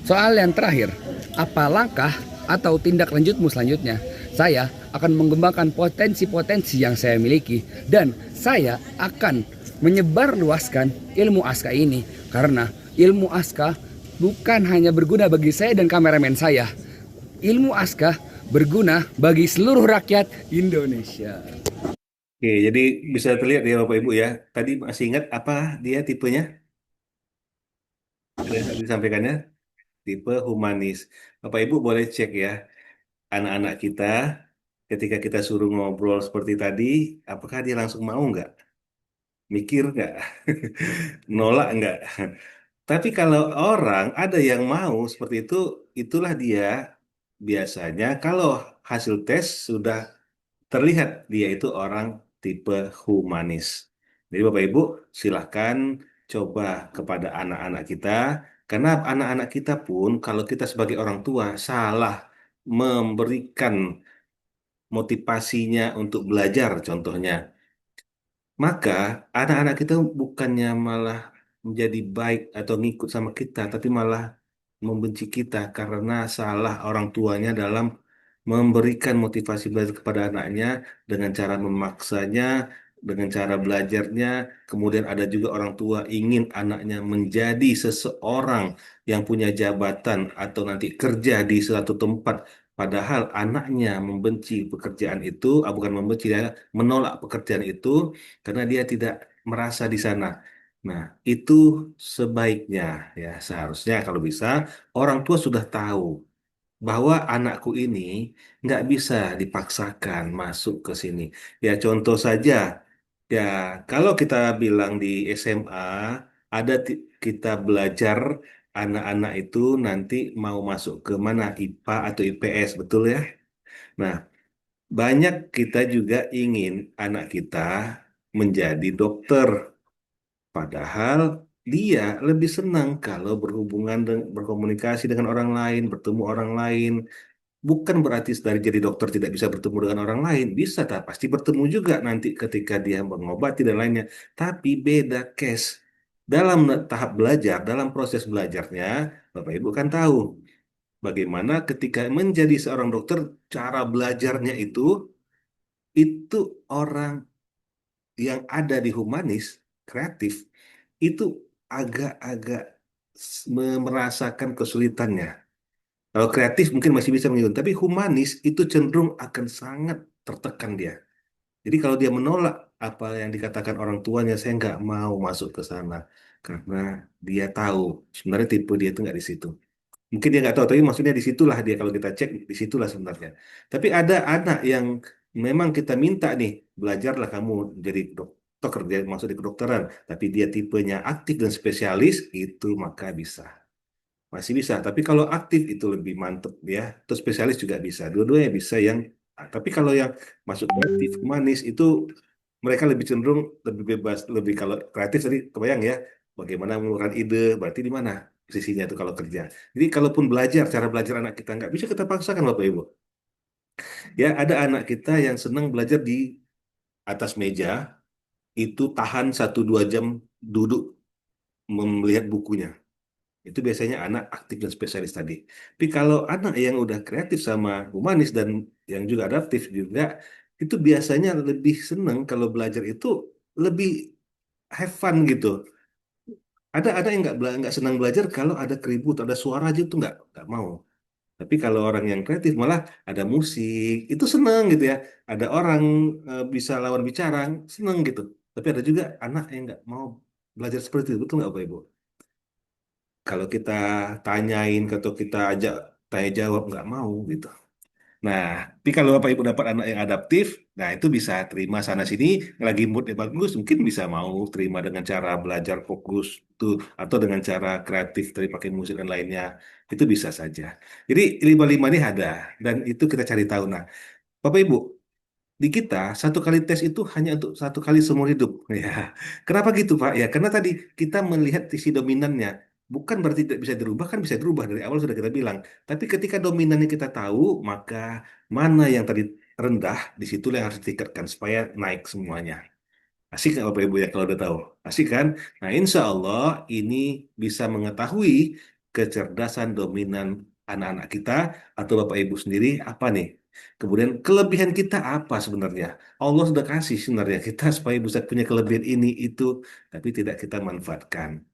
Soal yang terakhir, apa langkah atau tindak lanjutmu selanjutnya? Saya akan mengembangkan potensi-potensi yang saya miliki dan saya akan menyebarluaskan ilmu ASKA ini karena ilmu ASKA bukan hanya berguna bagi saya dan kameramen saya. Ilmu ASKA berguna bagi seluruh rakyat Indonesia. Oke, jadi bisa terlihat ya Bapak Ibu ya. Tadi masih ingat apa dia tipenya? Ada yang tadi disampaikannya? Tipe humanis. Bapak Ibu boleh cek ya. Anak-anak kita ketika kita suruh ngobrol seperti tadi, apakah dia langsung mau nggak? Mikir nggak? Nolak nggak? Tapi kalau orang ada yang mau seperti itu, itulah dia biasanya kalau hasil tes sudah terlihat dia itu orang tipe humanis. Jadi Bapak Ibu silahkan coba kepada anak-anak kita Karena anak-anak kita pun, kalau kita sebagai orang tua salah memberikan motivasinya untuk belajar, contohnya, maka anak-anak kita bukannya malah menjadi baik atau ngikut sama kita, tapi malah membenci kita karena salah orang tuanya dalam memberikan motivasi belajar kepada anaknya dengan cara memaksanya, dengan cara belajarnya. Kemudian ada juga orang tua ingin anaknya menjadi seseorang yang punya jabatan atau nanti kerja di suatu tempat. Padahal anaknya membenci pekerjaan itu, bukan membenci ya, menolak pekerjaan itu karena dia tidak merasa di sana. Nah, itu sebaiknya ya seharusnya kalau bisa orang tua sudah tahu bahwa anakku ini nggak bisa dipaksakan masuk ke sini. Ya contoh saja, ya kalau kita bilang di SMA ada kita belajar anak-anak itu nanti mau masuk ke mana IPA atau IPS, betul ya? Nah, banyak kita juga ingin anak kita menjadi dokter. Padahal dia lebih senang kalau berhubungan dan berkomunikasi dengan orang lain, bertemu orang lain. Bukan berarti dari jadi dokter tidak bisa bertemu dengan orang lain. Bisa, tak pasti bertemu juga nanti ketika dia mengobati dan lainnya. Tapi beda case. Dalam tahap belajar, dalam proses belajarnya, Bapak Ibu kan tahu bagaimana ketika menjadi seorang dokter, cara belajarnya itu orang yang ada di humanis, kreatif, itu agak-agak merasakan kesulitannya. Kalau kreatif mungkin masih bisa mengikuti, tapi humanis itu cenderung akan sangat tertekan dia. Jadi kalau dia menolak apa yang dikatakan orang tuanya, saya nggak mau masuk ke sana karena dia tahu sebenarnya tipe dia itu nggak di situ. Mungkin dia nggak tahu, tapi maksudnya di situlah dia kalau kita cek di situlah sebenarnya. Tapi ada anak yang memang kita minta nih belajarlah kamu jadi dokter, dia masuk di kedokteran, tapi dia tipenya aktif dan spesialis itu maka bisa. Masih bisa, tapi kalau aktif itu lebih mantep ya. Terus spesialis juga bisa. Dua-duanya bisa yang tapi kalau yang masuk kreatif, manis itu mereka lebih cenderung lebih bebas, lebih kalau kreatif tadi kebayang ya, bagaimana mengeluarkan ide, berarti di mana posisinya itu kalau kerja. Jadi kalaupun belajar, cara belajar anak kita nggak bisa kita paksakan Bapak Ibu. Ya ada anak kita yang senang belajar di atas meja, itu tahan 1-2 jam duduk melihat bukunya. Itu biasanya anak aktif dan spesialis tadi. Tapi kalau anak yang udah kreatif sama humanis dan yang juga adaptif juga, itu biasanya lebih seneng kalau belajar itu lebih have fun gitu. Ada yang nggak senang belajar kalau ada keribut, ada suara aja tuh nggak mau. Tapi kalau orang yang kreatif malah ada musik, itu seneng gitu ya. Ada orang bisa lawan bicara, seneng gitu. Tapi ada juga anak yang nggak mau belajar seperti itu, betul nggak Bapak Ibu? Kalau kita tanyain atau kita ajak tanya jawab nggak mau gitu. Nah, tapi kalau Bapak Ibu dapat anak yang adaptif, nah itu bisa terima sana sini, lagi moodnya bagus, mungkin bisa mau terima dengan cara belajar fokus tuh atau dengan cara kreatif dari pakai musik dan lainnya. Itu bisa saja. Jadi lima-lima ini ada dan itu kita cari tahu. Nah, Bapak Ibu, di kita satu kali tes itu hanya untuk satu kali seumur hidup. Ya, kenapa gitu Pak? Ya, karena tadi kita melihat sisi dominannya. Bukan berarti tidak bisa dirubah, kan bisa dirubah dari awal sudah kita bilang. Tapi ketika dominannya kita tahu, maka mana yang tadi rendah, di situ yang harus ditingkatkan supaya naik semuanya. Asik nggak Bapak Ibu ya kalau udah tahu? Asik kan? Nah, insya Allah ini bisa mengetahui kecerdasan dominan anak-anak kita atau Bapak Ibu sendiri apa nih? Kemudian kelebihan kita apa sebenarnya? Allah sudah kasih sebenarnya kita supaya bisa punya kelebihan ini itu, tapi tidak kita manfaatkan.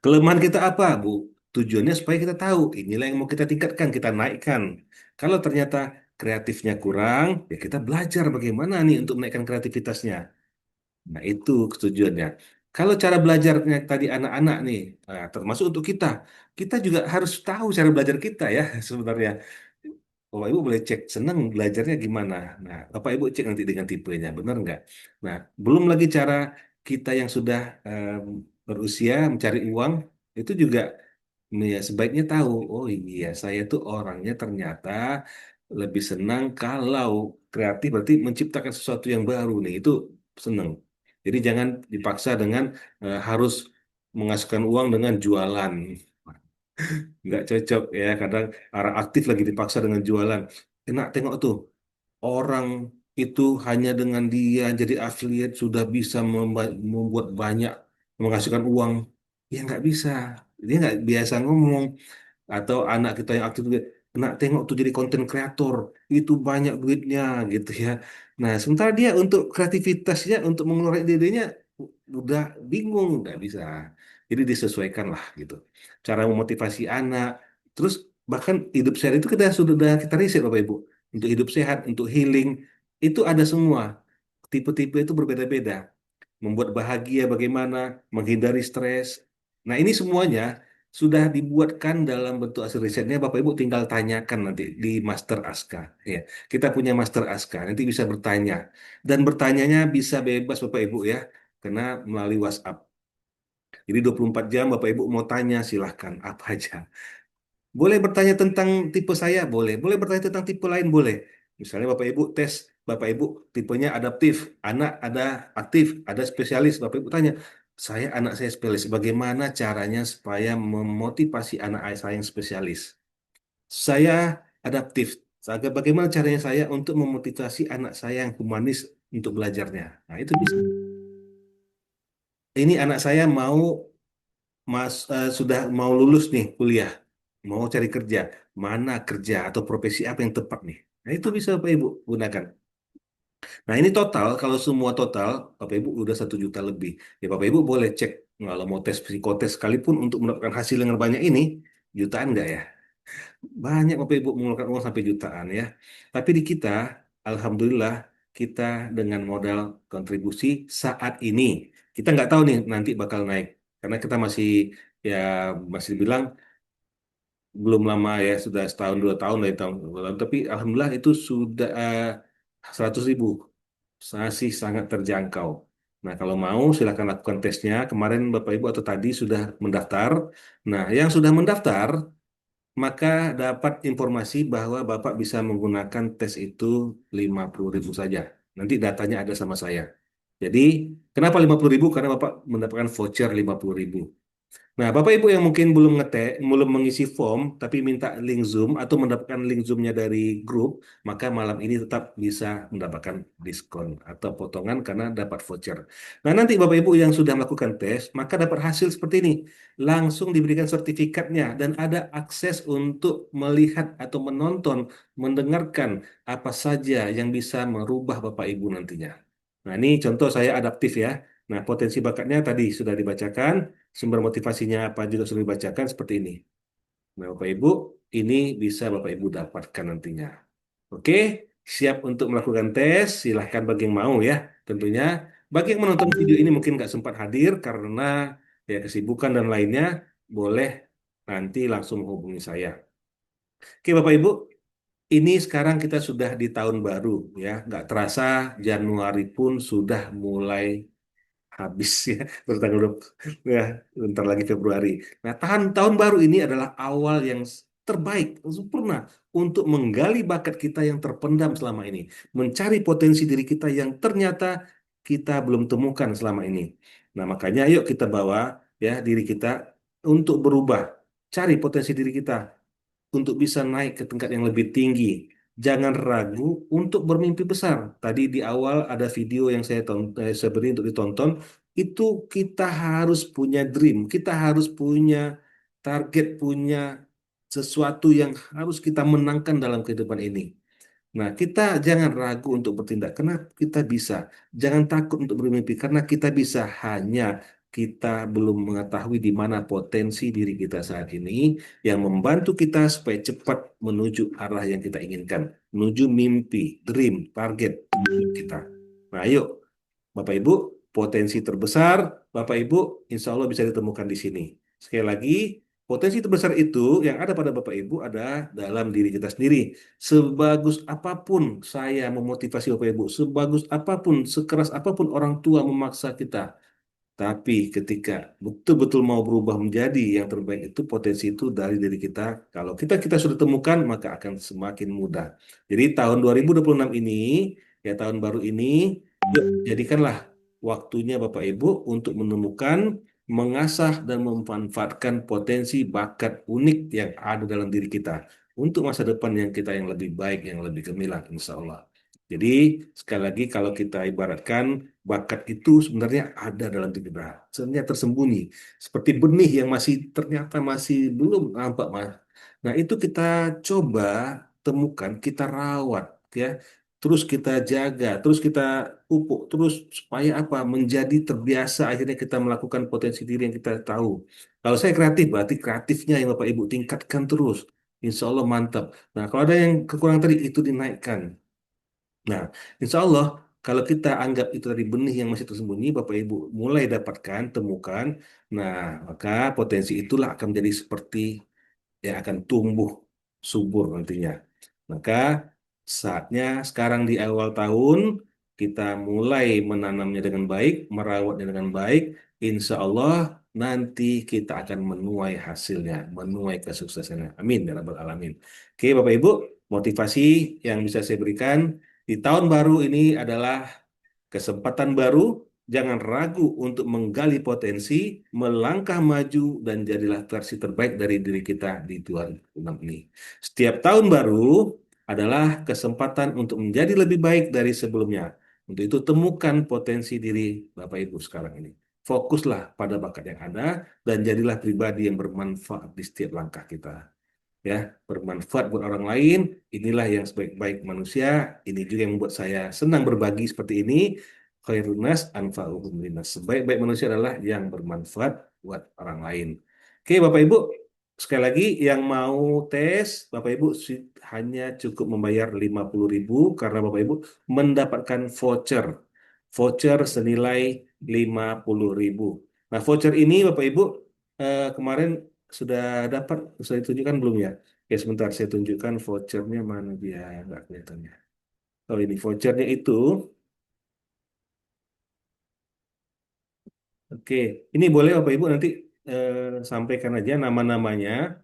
Kelemahan kita apa, Bu? Tujuannya supaya kita tahu inilah yang mau kita tingkatkan, kita naikkan. Kalau ternyata kreatifnya kurang, ya kita belajar bagaimana nih untuk menaikkan kreativitasnya. Nah, itu tujuannya. Kalau cara belajarnya tadi anak-anak nih, nah, termasuk untuk kita, kita juga harus tahu cara belajar kita ya sebenarnya. Bapak Ibu boleh cek senang belajarnya gimana. Nah, Bapak Ibu cek nanti dengan tipenya, benar nggak? Nah, belum lagi cara kita yang sudah berusia mencari uang, itu juga ya, sebaiknya tahu, oh iya saya tuh orangnya ternyata lebih senang kalau kreatif berarti menciptakan sesuatu yang baru nih, itu senang. Jadi jangan dipaksa dengan harus menghasilkan uang dengan jualan. Nggak cocok ya, kadang orang aktif lagi dipaksa dengan jualan. Enak tengok tuh, orang itu hanya dengan dia jadi affiliate sudah bisa membuat banyak, menghasilkan uang. Ya nggak bisa. Dia nggak biasa ngomong. Atau anak kita yang aktif juga, nak tengok tuh jadi konten kreator, itu banyak duitnya gitu ya. Nah, sementara dia untuk kreativitasnya, untuk mengeluarkan dirinya udah bingung, nggak bisa. Jadi disesuaikan lah gitu. Cara memotivasi anak, terus bahkan hidup sehat itu kita sudah kita riset Bapak Ibu. Untuk hidup sehat, untuk healing, itu ada semua. Tipe-tipe itu berbeda-beda, membuat bahagia bagaimana, menghindari stres. Nah, ini semuanya sudah dibuatkan dalam bentuk hasil risetnya. Bapak Ibu tinggal tanyakan nanti di Master Aska. Ya, kita punya Master Aska, nanti bisa bertanya. Dan bertanyanya bisa bebas Bapak Ibu ya, karena melalui WhatsApp. Jadi 24 jam Bapak Ibu mau tanya silahkan apa aja. Boleh bertanya tentang tipe saya, boleh. Boleh bertanya tentang tipe lain, boleh. Misalnya Bapak Ibu tes, Bapak Ibu tipenya adaptif, anak ada aktif, ada spesialis. Bapak Ibu tanya, anak saya spesialis, bagaimana caranya supaya memotivasi anak saya yang spesialis? Saya adaptif, bagaimana caranya saya untuk memotivasi anak saya yang humanis untuk belajarnya? Nah, itu bisa. Ini anak saya sudah mau lulus nih kuliah, mau cari kerja, mana kerja atau profesi apa yang tepat nih? Nah, itu bisa Bapak Ibu gunakan. Nah, ini total, kalau semua total, Bapak Ibu udah 1 juta lebih. Ya, Bapak Ibu boleh cek, kalau mau tes psikotes sekalipun untuk mendapatkan hasil yang banyak ini, jutaan nggak ya? Banyak Bapak Ibu mengeluarkan uang sampai jutaan ya. Tapi di kita, Alhamdulillah, kita dengan modal kontribusi saat ini, kita nggak tahu nih nanti bakal naik. Karena kita ya masih bilang belum lama ya, sudah setahun 2 tahun dari tahun lalu, tapi alhamdulillah itu sudah 100.000, masih sangat terjangkau. Nah, kalau mau silahkan lakukan tesnya. Kemarin Bapak Ibu atau tadi sudah mendaftar. Nah, yang sudah mendaftar maka dapat informasi bahwa Bapak bisa menggunakan tes itu 50.000 saja. Nanti datanya ada sama saya. Jadi, kenapa 50.000? Karena Bapak mendapatkan voucher 50.000. Nah, Bapak Ibu yang mungkin belum mengisi form, tapi minta link Zoom atau mendapatkan link Zoom-nya dari grup, maka malam ini tetap bisa mendapatkan diskon atau potongan karena dapat voucher. Nah, nanti Bapak Ibu yang sudah melakukan tes, maka dapat hasil seperti ini. Langsung diberikan sertifikatnya dan ada akses untuk melihat atau menonton, mendengarkan apa saja yang bisa merubah Bapak Ibu nantinya. Nah, ini contoh saya adaptif ya. Nah, potensi bakatnya tadi sudah dibacakan. Sumber motivasinya apa juga sudah dibacakan seperti ini. Nah, Bapak Ibu, ini bisa Bapak Ibu dapatkan nantinya. Oke, siap untuk melakukan tes, silahkan bagi yang mau ya. Tentunya, bagi yang menonton video ini mungkin nggak sempat hadir karena ya kesibukan dan lainnya, boleh nanti langsung menghubungi saya. Oke, Bapak Ibu, ini sekarang kita sudah di tahun baru ya. Nggak terasa Januari pun sudah mulai habis ya, terus tanggal 20, ya bentar lagi Februari. Nah, tahun baru ini adalah awal yang terbaik, sempurna untuk menggali bakat kita yang terpendam selama ini, mencari potensi diri kita yang ternyata kita belum temukan selama ini. Nah, makanya yuk kita bawa ya diri kita untuk berubah, cari potensi diri kita untuk bisa naik ke tingkat yang lebih tinggi. Jangan ragu untuk bermimpi besar. Tadi di awal ada video yang saya beri untuk ditonton. Itu kita harus punya dream, kita harus punya target, punya sesuatu yang harus kita menangkan dalam kehidupan ini. Nah, kita jangan ragu untuk bertindak karena kita bisa. Jangan takut untuk bermimpi karena kita bisa. Hanya kita belum mengetahui di mana potensi diri kita saat ini yang membantu kita supaya cepat menuju arah yang kita inginkan, menuju mimpi, dream, target hidup kita. Nah, ayo, Bapak Ibu, potensi terbesar Bapak Ibu insya Allah bisa ditemukan di sini. Sekali lagi, potensi terbesar itu yang ada pada Bapak Ibu ada dalam diri kita sendiri. Sebagus apapun saya memotivasi Bapak Ibu, sebagus apapun, sekeras apapun orang tua memaksa kita, tapi ketika betul-betul mau berubah menjadi yang terbaik itu potensi itu dari diri kita. Kalau kita sudah temukan maka akan semakin mudah. Jadi tahun 2026 ini, ya tahun baru ini, yuk jadikanlah waktunya Bapak Ibu untuk menemukan mengasah dan memanfaatkan potensi bakat unik yang ada dalam diri kita untuk masa depan yang kita yang lebih baik, yang lebih gemilang, insya Allah. Jadi, sekali lagi kalau kita ibaratkan bakat itu sebenarnya ada dalam diri kita, sebenarnya tersembunyi, seperti benih yang masih ternyata masih belum nampak, Mas. Nah, itu kita coba temukan, kita rawat, ya. Terus kita jaga, terus kita pupuk, terus supaya apa? Menjadi terbiasa akhirnya kita melakukan potensi diri yang kita tahu. Kalau saya kreatif, berarti kreatifnya yang Bapak Ibu tingkatkan terus. Insya Allah mantap. Nah, kalau ada yang kekurangan tadi, itu dinaikkan. Nah, insya Allah kalau kita anggap itu dari benih yang masih tersembunyi, Bapak Ibu mulai dapatkan, temukan. Nah, maka potensi itulah akan menjadi seperti yang akan tumbuh subur nantinya. Maka saatnya sekarang di awal tahun kita mulai menanamnya dengan baik, merawatnya dengan baik. Insya Allah nanti kita akan menuai hasilnya, menuai kesuksesannya. Amin ya rabbal alamin. Oke, Bapak Ibu, motivasi yang bisa saya berikan di tahun baru ini adalah kesempatan baru, jangan ragu untuk menggali potensi, melangkah maju, dan jadilah versi terbaik dari diri kita di 2006 ini. Setiap tahun baru adalah kesempatan untuk menjadi lebih baik dari sebelumnya. Untuk itu temukan potensi diri Bapak Ibu sekarang ini. Fokuslah pada bakat yang ada dan jadilah pribadi yang bermanfaat di setiap langkah kita, ya, bermanfaat buat orang lain. Inilah yang sebaik-baik manusia. Ini juga yang membuat saya senang berbagi seperti ini. Khairun nas anfa'uhum linnas. Sebaik-baik manusia adalah yang bermanfaat buat orang lain. Oke, Bapak Ibu, sekali lagi yang mau tes, Bapak Ibu hanya cukup membayar 50.000 karena Bapak Ibu mendapatkan voucher. Voucher senilai 50.000. Nah, voucher ini Bapak Ibu kemarin sudah dapat, sudah ditunjukkan belum ya? Ya sebentar saya tunjukkan vouchernya mana dia, nggak kelihatannya. Oh ini vouchernya itu, oke. Ini boleh Bapak Ibu nanti eh, sampaikan aja nama-namanya,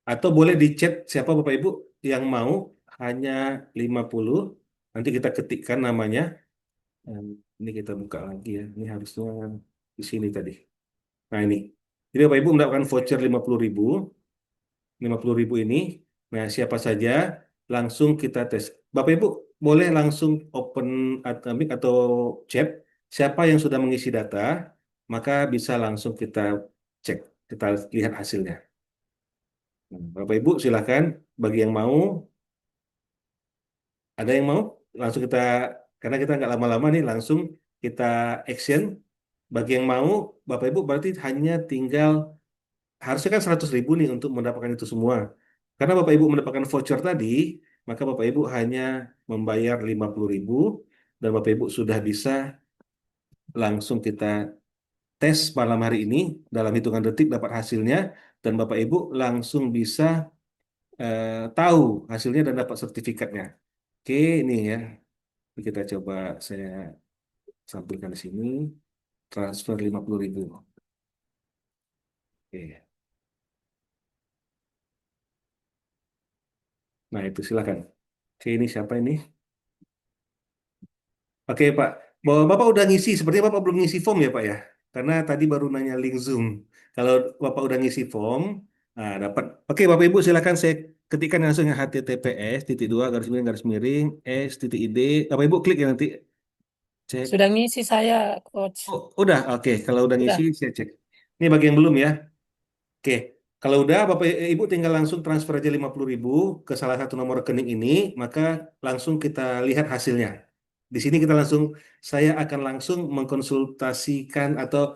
atau boleh di chat siapa Bapak Ibu yang mau hanya 50. Nanti kita ketikkan namanya. Eh, Ini kita buka lagi ya. Ini harusnya di sini tadi. Nah ini. Jadi Bapak Ibu mendapatkan voucher 50.000. 50.000 ini. Nah, siapa saja langsung kita tes. Bapak Ibu boleh langsung open mic atau chat. Siapa yang sudah mengisi data, maka bisa langsung kita cek, kita lihat hasilnya. Nah, Bapak Ibu silakan bagi yang mau, ada yang mau langsung kita, karena kita nggak lama-lama nih, langsung kita action. Bagi yang mau, Bapak Ibu berarti hanya tinggal, harusnya kan 100.000 nih untuk mendapatkan itu semua. Karena Bapak Ibu mendapatkan voucher tadi, maka Bapak Ibu hanya membayar 50.000 dan Bapak Ibu sudah bisa langsung kita tes malam hari ini dalam hitungan detik dapat hasilnya dan Bapak Ibu langsung bisa tahu hasilnya dan dapat sertifikatnya. Oke, ini ya. Ini kita coba saya sampaikan di sini. Transfer 50.000. Oke. Nah, itu silakan. Oke, ini siapa ini? Oke, Pak. Bahwa Bapak udah ngisi, sepertinya Bapak belum ngisi form ya, Pak ya? Karena tadi baru nanya link Zoom. Kalau Bapak udah ngisi form, nah dapat. Oke, Bapak Ibu silakan saya ketikkan langsung yang https titik dua garis miring s titik id. Bapak Ibu klik ya nanti cek. Sudah ngisi saya, Coach. Oh, udah. Oke, kalau udah ngisi Sudah. saya cek. Ini bagi yang belum ya. Oke, kalau udah Bapak Ibu tinggal langsung transfer aja 50.000 ke salah satu nomor rekening ini, maka langsung kita lihat hasilnya. Di sini kita langsung, saya akan langsung mengkonsultasikan atau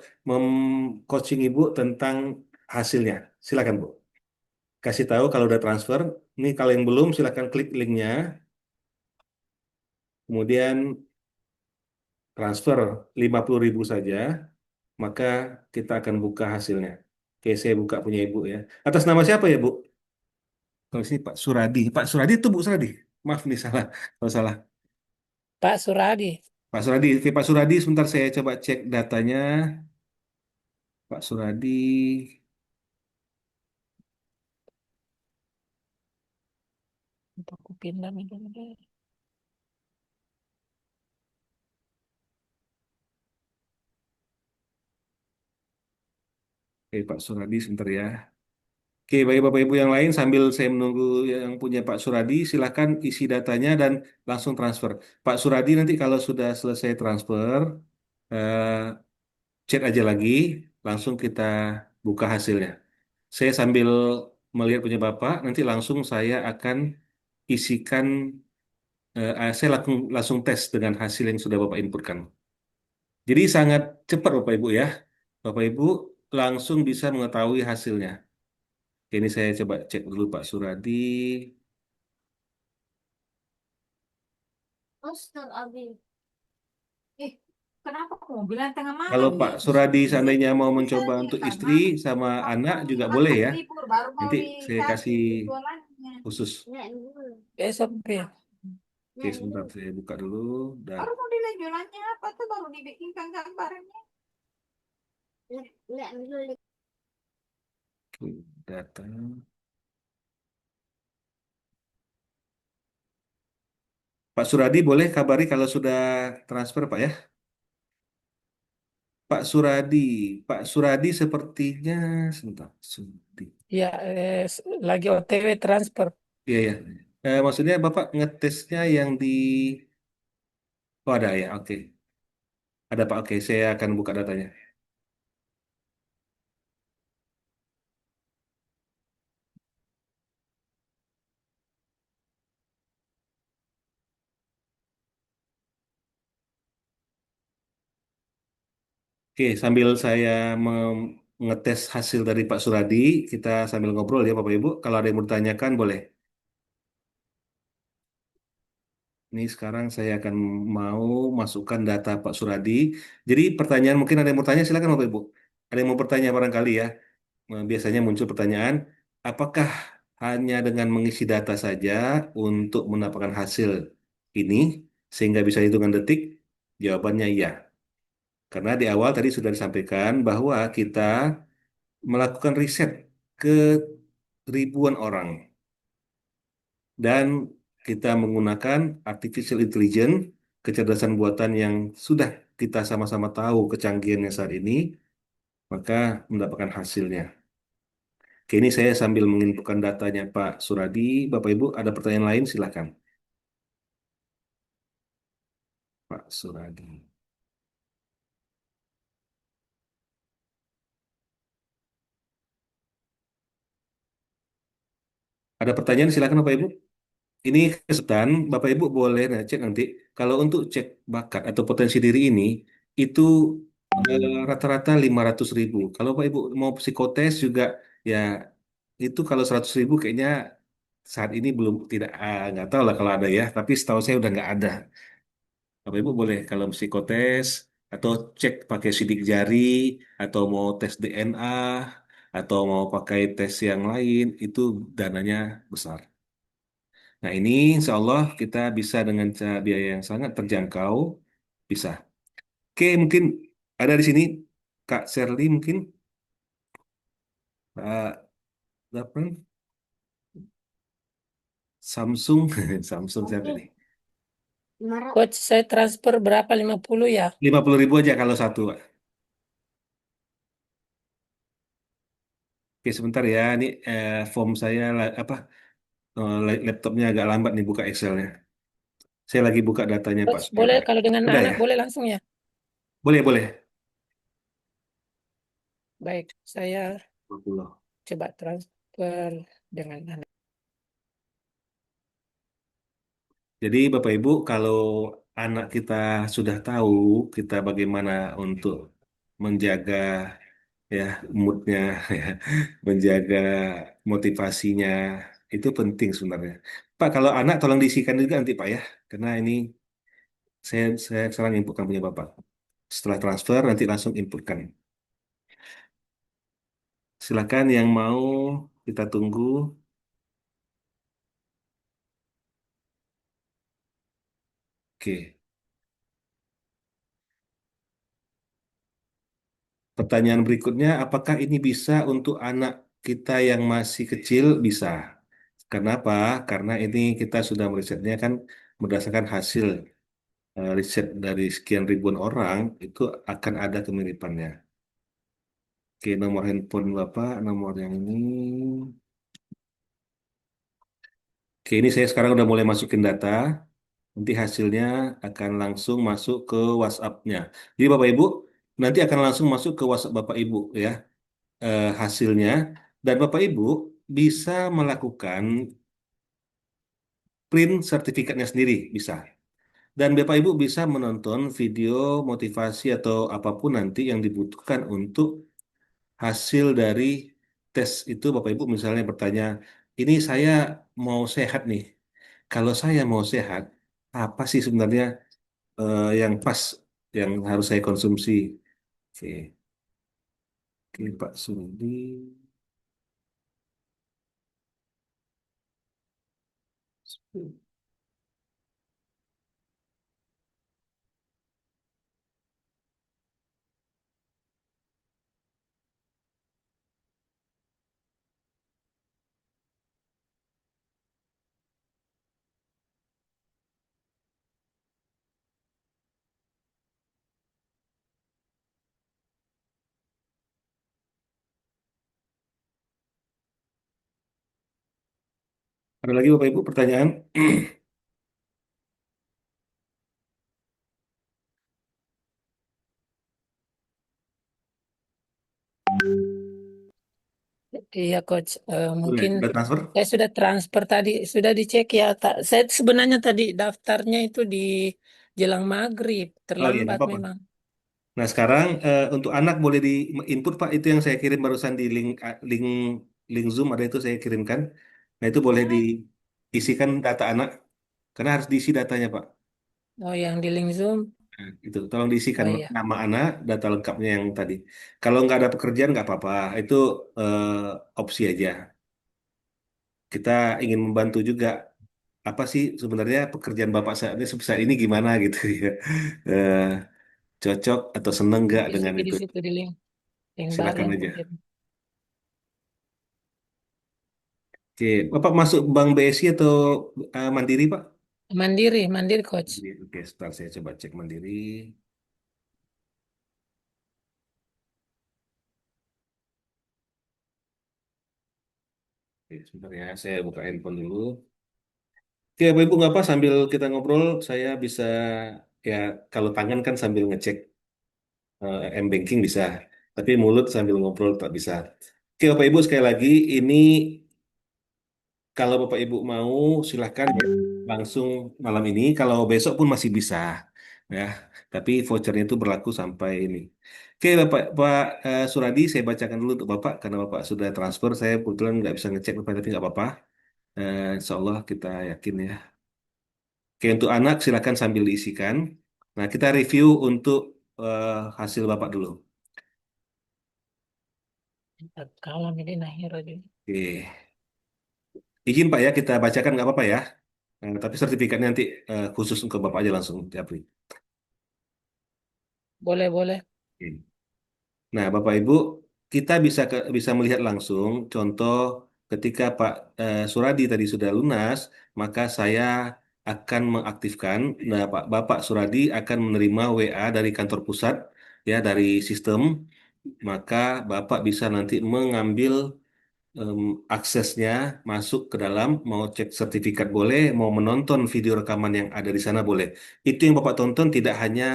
coaching Ibu tentang hasilnya. Silakan Bu. Kasih tahu kalau udah transfer. Ini kalau yang belum silakan klik linknya. Kemudian transfer 50.000 saja, maka kita akan buka hasilnya. Oke, saya buka punya Ibu ya. Atas nama siapa ya Bu? Kalau sini Pak Suradi. Pak Suradi itu Bu Suradi. Maaf nih salah. Kalau salah. Pak Suradi. Pak Suradi. Oke, Pak Suradi. Sebentar saya coba cek datanya. Pak Suradi. Untuk aku pindah dulu. Oke, Pak Suradi sebentar ya. Oke, bagi Bapak Ibu yang lain sambil saya menunggu yang punya Pak Suradi, silakan isi datanya dan langsung transfer. Pak Suradi nanti kalau sudah selesai transfer, eh, chat aja lagi, langsung kita buka hasilnya. Saya sambil melihat punya Bapak, nanti langsung saya akan isikan, saya langsung tes dengan hasil yang sudah Bapak inputkan. Jadi sangat cepat Bapak Ibu ya. Bapak Ibu langsung bisa mengetahui hasilnya. Ini saya coba cek dulu Pak Suradi. Ustaz Abi. Eh, kenapa kamu bilang tengah Kalau malam Pak nih? Suradi seandainya mau Bisa mencoba aja untuk istri karena sama anak waktu juga boleh akan ya. libur baru mau Nanti saya kasih dikasih jualannya. khusus. Lihat dulu. Besok ya. Oke, Lihat sebentar dulu. saya buka dulu. Dan Baru mau dilihat jualannya apa tuh baru dibikinkan gambarnya. Lihat dulu. oke, data. Pak Suradi boleh kabari kalau sudah transfer Pak ya. Pak Suradi, Pak Suradi sepertinya sebentar. Suradi. Ya, lagi OTW transfer. Iya ya. Maksudnya Bapak ngetesnya yang di, oh ada ya, oke. Ada Pak, oke. Saya akan buka datanya. Oke, sambil saya mengetes hasil dari Pak Suradi, kita sambil ngobrol ya Bapak Ibu. Kalau ada yang mau ditanyakan boleh. Ini sekarang saya akan mau masukkan data Pak Suradi. Jadi pertanyaan mungkin ada yang mau tanya, silakan Bapak Ibu. Ada yang mau bertanya barangkali ya. Biasanya muncul pertanyaan, apakah hanya dengan mengisi data saja untuk mendapatkan hasil ini sehingga bisa hitungan detik? Jawabannya iya. Karena di awal tadi sudah disampaikan bahwa kita melakukan riset ke ribuan orang dan kita menggunakan artificial intelligence, kecerdasan buatan yang sudah kita sama-sama tahu kecanggihannya saat ini, maka mendapatkan hasilnya. Oke, ini saya sambil menginputkan datanya Pak Suradi. Bapak Ibu, ada pertanyaan lain? Silakan. Pak Suradi. Ada pertanyaan? Silakan Bapak Ibu. Ini kesempatan, Bapak Ibu boleh cek nanti. Kalau untuk cek bakat atau potensi diri ini, itu rata-rata 500.000. Kalau Bapak Ibu mau psikotes juga, ya itu kalau 100.000 kayaknya saat ini belum, tidak, nggak tahu lah kalau ada ya. Tapi setahu saya udah nggak ada. Bapak Ibu boleh kalau psikotes atau cek pakai sidik jari atau mau tes DNA atau mau pakai tes yang lain itu dananya besar. Nah ini insya Allah kita bisa dengan biaya yang sangat terjangkau bisa. Oke mungkin ada di sini Kak Serly mungkin Pak Dapran Samsung Samsung siapa Oke, nih? Coach, saya transfer berapa? 50 ya? 50.000 aja kalau satu Pak. Oke sebentar ya ini form saya apa laptopnya agak lambat nih buka Excelnya. Saya lagi buka datanya Pak Coach, boleh Supardi. kalau dengan Udah anak ya? boleh langsung ya? Boleh, boleh. Baik, saya 20. coba transfer dengan anak. Jadi Bapak Ibu, kalau anak kita sudah tahu kita bagaimana untuk menjaga ya moodnya, ya, menjaga motivasinya, itu penting sebenarnya. Pak, kalau anak tolong diisikan juga nanti Pak ya, karena ini saya sekarang inputkan punya Bapak. Setelah transfer nanti langsung inputkan. Silakan yang mau kita tunggu. Oke. Pertanyaan berikutnya, apakah ini bisa untuk anak kita yang masih kecil? Bisa. Kenapa? Karena ini kita sudah merisetnya kan berdasarkan hasil riset dari sekian ribuan orang, itu akan ada kemiripannya. Oke, nomor handphone Bapak, nomor yang ini. Oke, ini saya sekarang udah mulai masukin data. Nanti hasilnya akan langsung masuk ke WhatsApp-nya. Jadi Bapak Ibu, nanti akan langsung masuk ke WhatsApp Bapak Ibu ya, hasilnya. Dan Bapak Ibu bisa melakukan print sertifikatnya sendiri, bisa. Dan Bapak Ibu bisa menonton video motivasi atau apapun nanti yang dibutuhkan untuk hasil dari tes itu. Bapak Ibu misalnya bertanya, ini saya mau sehat nih. Kalau saya mau sehat, apa sih sebenarnya yang pas yang harus saya konsumsi? Oke, oke Pak Sudi. Ada lagi Bapak Ibu pertanyaan? Iya, Coach. Boleh, Mungkin udah transfer? saya sudah transfer tadi, sudah dicek ya. Saya sebenarnya tadi daftarnya itu di jelang maghrib, Oh iya, nggak terlambat apa-apa. memang. Nah, sekarang untuk anak boleh di input Pak, itu yang saya kirim barusan di link link Zoom ada itu saya kirimkan. Nah, itu boleh diisikan data anak karena harus diisi datanya Pak. Oh, yang di link Zoom. Nah, itu tolong Oh diisikan iya. nama anak, data lengkapnya yang tadi. Kalau nggak ada pekerjaan nggak apa-apa, itu opsi aja. Kita ingin membantu juga apa sih sebenarnya pekerjaan Bapak saat ini sebesar ini gimana gitu ya. Eh, Cocok atau seneng nggak dengan Isi itu? di situ di link baru Silakan yang aja. kukirim. Oke, Bapak masuk Bank BSI atau Mandiri, Pak? Mandiri, Mandiri, Coach. Mandiri. Oke, sebentar saya coba cek Mandiri. Oke, sebentar ya, saya buka handphone dulu. Oke, Bapak Ibu nggak apa sambil kita ngobrol, saya bisa ya kalau tangan kan sambil ngecek M-Banking bisa, tapi mulut sambil ngobrol tak bisa. Oke, Bapak Ibu sekali lagi ini kalau Bapak Ibu mau silahkan ya, langsung malam ini. Kalau besok pun masih bisa, ya. Tapi vouchernya itu berlaku sampai ini. Oke, Pak Suradi, saya bacakan dulu untuk Bapak karena Bapak sudah transfer. Saya kebetulan nggak bisa ngecek Bapak, tapi nggak apa-apa. Insya Allah kita yakin ya. Oke, untuk anak silahkan sambil diisikan. Nah, kita review untuk hasil Bapak dulu. Kalau ini nah hero juga. Oke, izin Pak ya kita bacakan nggak apa-apa ya. Tapi sertifikatnya nanti khusus untuk Bapak aja langsung diupload. Boleh, boleh. Oke. Nah, Bapak Ibu, kita bisa melihat langsung contoh ketika Pak Suradi tadi sudah lunas, maka saya akan mengaktifkan. Nah, Bapak Suradi akan menerima WA dari kantor pusat ya dari sistem, maka Bapak bisa nanti mengambil em, aksesnya masuk ke dalam, mau cek sertifikat boleh, mau menonton video rekaman yang ada di sana boleh. Itu yang Bapak tonton tidak hanya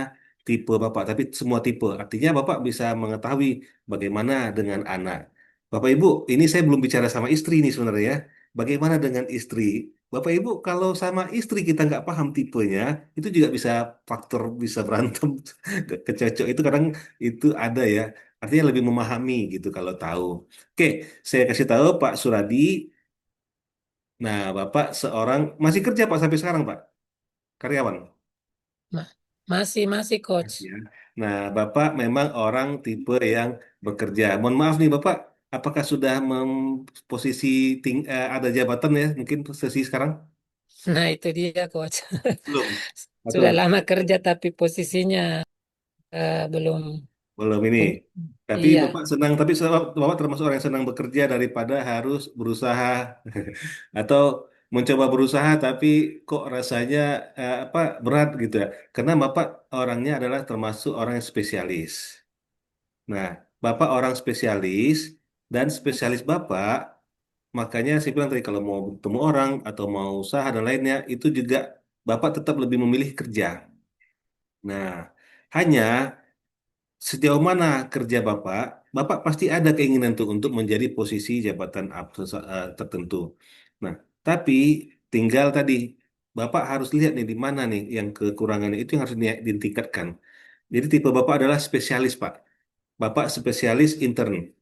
tipe Bapak, tapi semua tipe. Artinya Bapak bisa mengetahui bagaimana dengan anak. Bapak Ibu, ini saya belum bicara sama istri nih sebenarnya, ya. Bagaimana dengan istri? Bapak Ibu, kalau sama istri kita nggak paham tipenya, itu juga bisa faktor bisa berantem, kecocok itu kadang itu ada ya. Artinya lebih memahami gitu kalau tahu. Oke, saya kasih tahu Pak Suradi. Nah, Bapak seorang masih kerja Pak sampai sekarang Pak, karyawan. Ma- masih, Coach. Ya. Nah, Bapak memang orang tipe yang bekerja. Mohon maaf nih Bapak, apakah sudah posisi ada jabatan ya mungkin posisi sekarang? Nah, itu dia, Coach. Belum. Sudah Betul. lama kerja tapi posisinya belum. Belum ini. Tapi Iya. Bapak senang, tapi Bapak termasuk orang yang senang bekerja daripada harus berusaha atau mencoba berusaha tapi kok rasanya apa berat gitu ya. Karena Bapak orangnya adalah termasuk orang yang spesialis. Nah, Bapak orang spesialis dan spesialis Bapak, makanya saya bilang tadi kalau mau bertemu orang atau mau usaha dan lainnya, itu juga Bapak tetap lebih memilih kerja. Nah, hanya sejauh mana kerja Bapak, Bapak pasti ada keinginan tuh untuk menjadi posisi jabatan tertentu. Nah, tapi tinggal tadi Bapak harus lihat nih di mana nih yang kekurangannya itu yang harus ditingkatkan. Jadi tipe Bapak adalah spesialis, Pak. Bapak spesialis intern.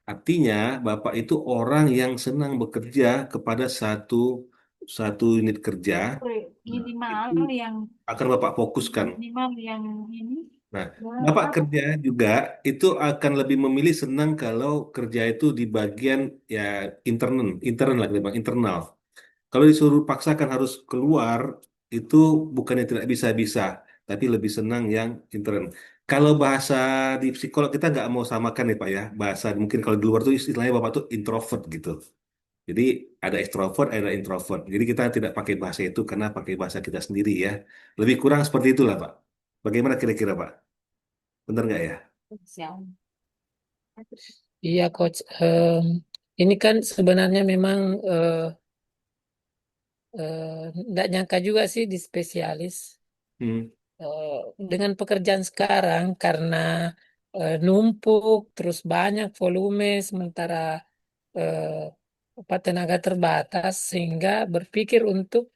Artinya Bapak itu orang yang senang bekerja kepada satu satu unit kerja. Nah, Minimal itu yang akan Bapak fokuskan. minimal yang ini Nah, Bapak berapa? kerja juga itu akan lebih memilih senang kalau kerja itu di bagian ya intern lah, kita bilang, internal. Kalau disuruh paksakan harus keluar, itu bukannya tidak bisa-bisa, tapi lebih senang yang intern. Kalau bahasa di psikolog kita nggak mau samakan nih Pak ya, bahasa mungkin kalau di luar tuh istilahnya Bapak tuh introvert gitu. Jadi ada extrovert, ada introvert. Jadi kita tidak pakai bahasa itu karena pakai bahasa kita sendiri ya. Lebih kurang seperti itulah Pak. Bagaimana kira-kira Pak? Benar nggak ya? Siang. Iya, Coach. Ini kan sebenarnya memang nggak nyangka juga sih di spesialis. Hmm. Eh, dengan pekerjaan sekarang karena numpuk terus banyak volume sementara eh, tenaga terbatas sehingga berpikir untuk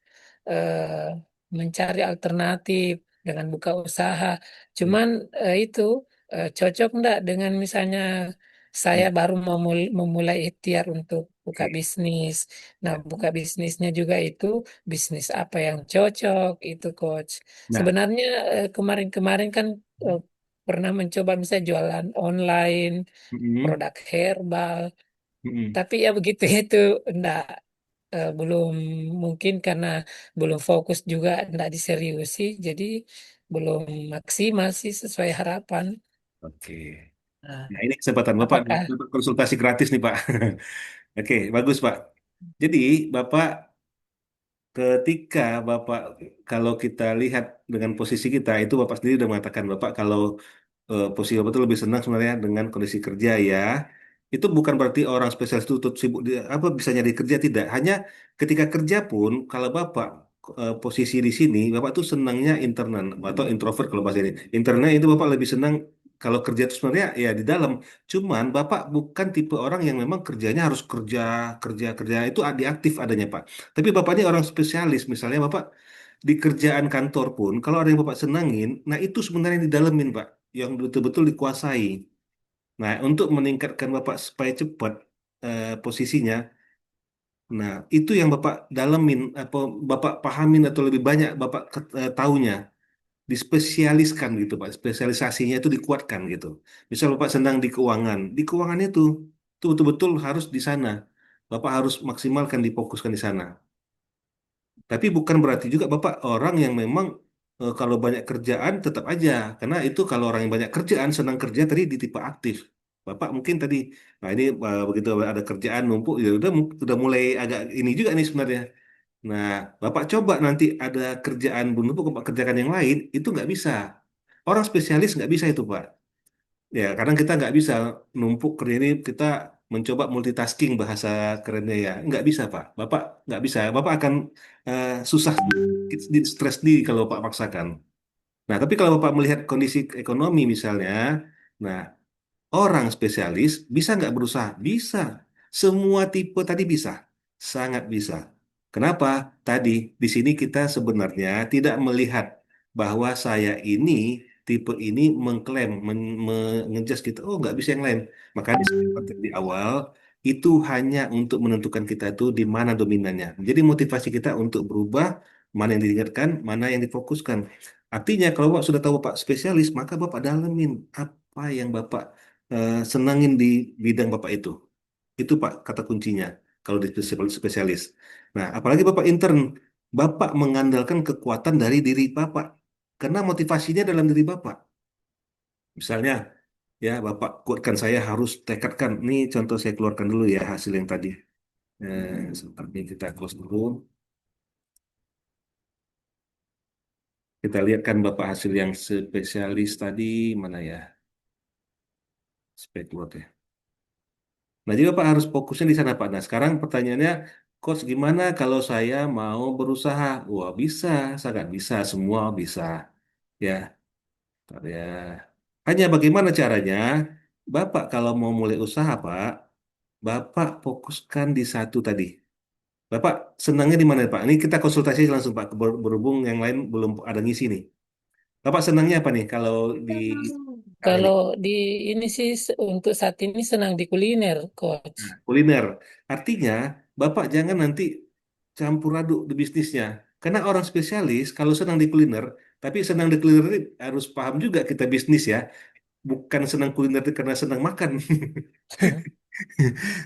mencari alternatif dengan buka usaha. Hmm. Cuman itu cocok enggak dengan misalnya saya Hmm. baru memulai ikhtiar untuk buka Oke. bisnis. Nah, Ya. buka bisnisnya juga itu bisnis apa yang cocok itu coach. Nah. Sebenarnya kemarin-kemarin kan eh, pernah mencoba misalnya jualan online, Mm-mm. produk herbal, Mm-mm. tapi ya begitu itu enggak belum mungkin karena belum fokus juga enggak diseriusi, jadi belum maksimal sih sesuai harapan. Oke. Nah, Nah, ini kesempatan Bapak apakah dapat konsultasi gratis nih, Pak. Oke, bagus, Pak. Jadi, Bapak ketika Bapak kalau kita lihat dengan posisi kita itu Bapak sendiri udah mengatakan Bapak kalau posisi Bapak itu lebih senang sebenarnya dengan kondisi kerja ya. Itu bukan berarti orang spesialis itu tutup sibuk apa bisa nyari kerja tidak. Hanya ketika kerja pun kalau Bapak posisi di sini Bapak tuh senangnya internan atau introvert kalau bahasa ini. Internalnya itu Bapak lebih senang kalau kerja itu sebenarnya ya di dalam. Cuman Bapak bukan tipe orang yang memang kerjanya harus kerja kerja kerja itu aktif adanya Pak. Tapi Bapak ini orang spesialis, misalnya Bapak di kerjaan kantor pun, kalau ada yang Bapak senangin, nah itu sebenarnya yang didalemin Pak, yang betul-betul dikuasai. Nah, untuk meningkatkan Bapak supaya cepat posisinya, nah itu yang Bapak dalemin, apa Bapak pahamin atau lebih banyak Bapak taunya, dispesialiskan gitu Pak, spesialisasinya itu dikuatkan gitu. Misal Bapak senang di keuangan itu betul-betul harus di sana. Bapak harus maksimalkan difokuskan di sana. Tapi bukan berarti juga Bapak orang yang memang kalau banyak kerjaan tetap aja. Karena itu kalau orang yang banyak kerjaan, senang kerja tadi di tipe aktif. Bapak mungkin tadi, nah ini begitu ada kerjaan numpuk, ya udah mulai agak ini juga nih sebenarnya. Nah, Bapak coba nanti ada kerjaan numpuk, Bapak kerjakan yang lain, itu nggak bisa. Orang spesialis nggak bisa itu, Pak. Ya, kadang kita nggak bisa numpuk kerja ini, kita mencoba multitasking bahasa kerennya ya. Nggak bisa, Pak. Bapak nggak bisa. Bapak akan susah, stres di kalau Bapak paksakan. Nah, tapi kalau Bapak melihat kondisi ekonomi misalnya, nah orang spesialis bisa nggak berusaha? Bisa. Semua tipe tadi bisa. Sangat bisa. Kenapa? Tadi di sini kita sebenarnya tidak melihat bahwa saya ini tipe ini mengklaim, mengejas kita. Oh, nggak bisa yang lain. Maka disebutkan di awal itu hanya untuk menentukan kita itu di mana dominannya. Jadi motivasi kita untuk berubah mana yang diingatkan, mana yang difokuskan. Artinya kalau Bapak sudah tahu Bapak spesialis, maka Bapak dalemin apa yang Bapak senangin di bidang Bapak itu. Itu Pak kata kuncinya kalau di spesialis. Nah, apalagi Bapak intern, Bapak mengandalkan kekuatan dari diri Bapak. Karena motivasinya dalam diri Bapak. Misalnya, ya Bapak kuatkan saya harus tekadkan. Ini contoh saya keluarkan dulu ya hasil yang tadi. Seperti kita close dulu. Kita lihat kan Bapak hasil yang spesialis tadi mana ya? Spek work ya. Nah, jadi Bapak harus fokusnya di sana, Pak. Nah, sekarang pertanyaannya, Coach, gimana kalau saya mau berusaha? Wah, bisa, sangat bisa, semua bisa. Ya, ntar ya. Hanya bagaimana caranya? Bapak kalau mau mulai usaha, Pak, Bapak fokuskan di satu tadi. Bapak senangnya di mana, Pak? Ini kita konsultasi langsung, Pak. Berhubung yang lain belum ada ngisi nih. Bapak senangnya apa nih kalau di arah ini? Kalau di ini sih untuk saat ini senang di kuliner, Coach. Kuliner. Artinya, Bapak jangan nanti campur aduk di bisnisnya. Karena orang spesialis kalau senang di kuliner, tapi senang di kuliner ini harus paham juga kita bisnis ya. Bukan senang kuliner itu karena senang makan.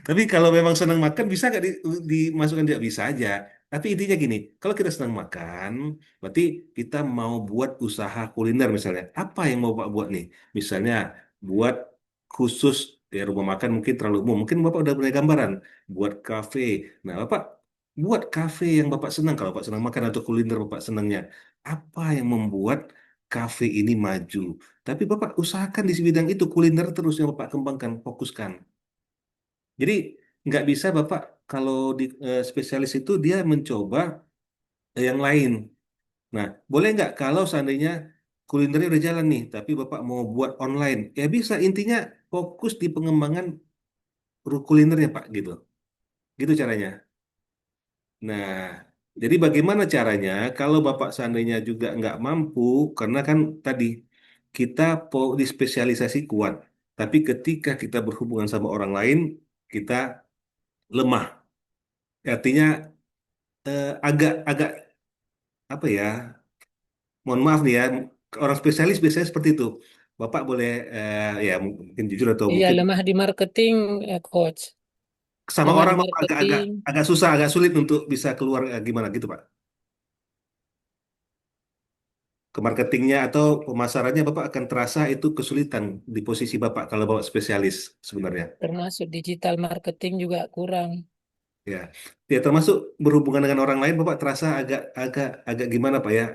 Tapi kalau memang senang makan bisa nggak dimasukkan dia bisa aja. Tapi intinya gini, kalau kita senang makan, berarti kita mau buat usaha kuliner misalnya. Apa yang mau Bapak buat nih? Misalnya buat khusus ya rumah makan mungkin terlalu umum. Mungkin Bapak udah punya gambaran buat kafe. Nah, Bapak buat kafe yang Bapak senang. Kalau Bapak senang makan atau kuliner Bapak senangnya. Apa yang membuat kafe ini maju? Tapi Bapak usahakan di bidang itu kuliner terus yang Bapak kembangkan, fokuskan. Jadi nggak bisa Bapak kalau di spesialis itu dia mencoba yang lain. Nah, boleh nggak kalau seandainya kulinernya udah jalan nih, tapi Bapak mau buat online, ya bisa. Intinya fokus di pengembangan kulinernya Pak, gitu. Gitu caranya. Nah, jadi bagaimana caranya kalau Bapak seandainya juga nggak mampu, karena kan tadi kita di spesialisasi kuat, tapi ketika kita berhubungan sama orang lain, kita lemah. Artinya agak-agak apa ya, mohon maaf nih ya, orang spesialis biasanya seperti itu. Bapak boleh ya mungkin jujur atau Iya, mungkin lemah di marketing, Coach. sama Lemah orang di Bapak agak-agak marketing. agak susah, agak sulit untuk bisa keluar gimana gitu Pak. Ke marketingnya atau pemasarannya Bapak akan terasa itu kesulitan di posisi Bapak kalau Bapak spesialis sebenarnya. Termasuk digital marketing juga kurang. Ya, ya termasuk berhubungan dengan orang lain Bapak terasa agak agak agak gimana Pak ya?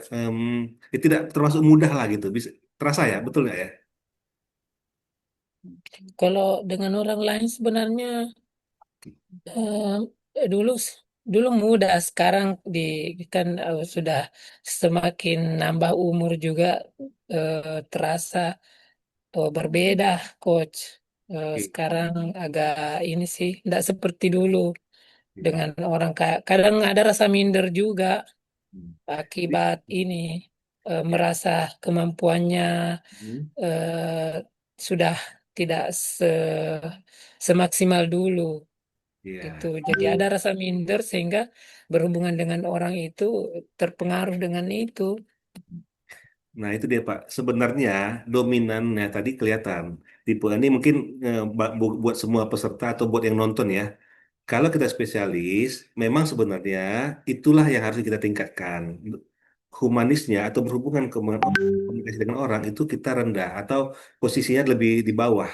Ya tidak termasuk mudah lah gitu. Bisa terasa ya, betul nggak ya? Kalau dengan orang lain sebenarnya dulu dulu mudah, sekarang di kan sudah semakin nambah umur juga terasa berbeda, Coach. Oke. Sekarang agak ini sih, tidak seperti dulu Iya. dengan orang kayak kadang ada rasa minder juga Hmm. akibat ini merasa kemampuannya Hmm. eh, sudah tidak semaksimal dulu gitu. Iya. Jadi ada rasa minder sehingga berhubungan dengan orang itu terpengaruh dengan itu. Nah, itu dia Pak. Sebenarnya dominannya tadi kelihatan. Tipe ini mungkin buat semua peserta atau buat yang nonton ya. Kalau kita spesialis, memang sebenarnya itulah yang harus kita tingkatkan. Humanisnya atau berhubungan komunikasi dengan orang itu kita rendah atau posisinya lebih di bawah.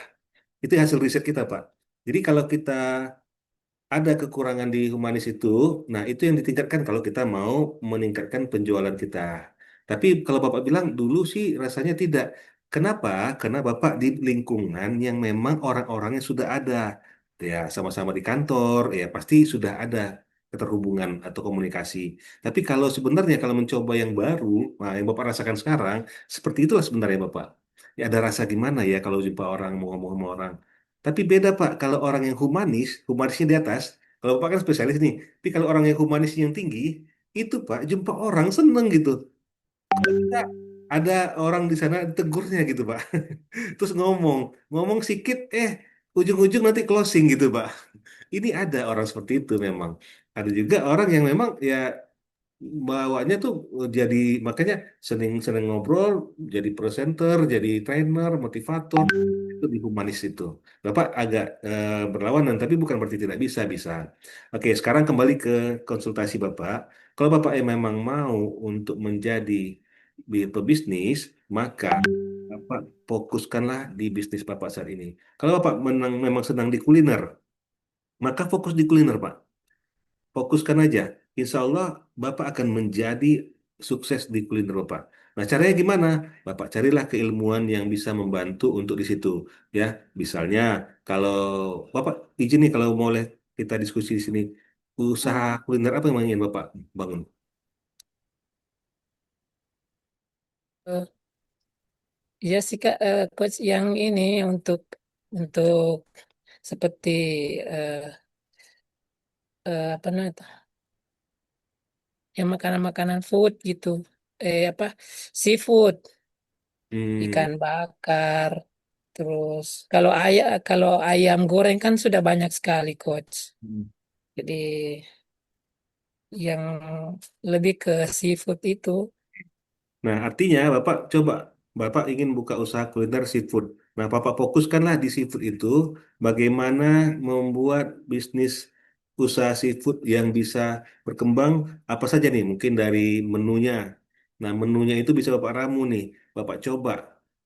Itu hasil riset kita, Pak. Jadi kalau kita ada kekurangan di humanis itu, nah itu yang ditingkatkan kalau kita mau meningkatkan penjualan kita. Tapi kalau Bapak bilang dulu sih rasanya tidak. Kenapa? Karena Bapak di lingkungan yang memang orang-orangnya sudah ada. Ya, sama-sama di kantor, ya pasti sudah ada keterhubungan atau komunikasi. Tapi kalau sebenarnya kalau mencoba yang baru, nah yang Bapak rasakan sekarang, seperti itulah sebenarnya Bapak. Ya ada rasa gimana ya kalau jumpa orang, mau ngomong sama orang. Tapi beda Pak, kalau orang yang humanis, humanisnya di atas. Kalau Bapak kan spesialis nih. Tapi kalau orang yang humanisnya yang tinggi, itu Pak, jumpa orang seneng gitu. Kita ada orang di sana tegurnya gitu Pak. Terus ngomong sikit, ujung-ujung nanti closing gitu Pak. Ini ada orang seperti itu memang. Ada juga orang yang memang ya bawanya tuh jadi makanya seneng seneng ngobrol, jadi presenter, jadi trainer, motivator itu di humanis itu. Bapak agak berlawanan, tapi bukan berarti tidak bisa, bisa. Oke, sekarang kembali ke konsultasi Bapak. Kalau Bapak yang memang mau untuk menjadi pebisnis, maka Bapak fokuskanlah di bisnis Bapak saat ini. Kalau Bapak memang senang di kuliner, maka fokus di kuliner, Pak. Fokuskan aja. Insya Allah Bapak akan menjadi sukses di kuliner Bapak. Nah, caranya gimana? Bapak carilah keilmuan yang bisa membantu untuk di situ. Ya, misalnya kalau Bapak izin nih kalau boleh kita diskusi di sini, usaha kuliner apa yang ingin Bapak bangun? Eh, Iya sih Kak, coach yang ini untuk seperti eh, apa namanya tuh, yang makanan-makanan food gitu, apa seafood, Hmm, ikan bakar, terus kalau ayam goreng kan sudah banyak sekali coach. Jadi yang lebih ke seafood itu. Nah, artinya Bapak ingin buka usaha kuliner seafood. Nah, Bapak fokuskanlah di seafood itu, bagaimana membuat bisnis usaha seafood yang bisa berkembang, apa saja nih, mungkin dari menunya. Nah, menunya itu bisa Bapak ramu nih, Bapak coba.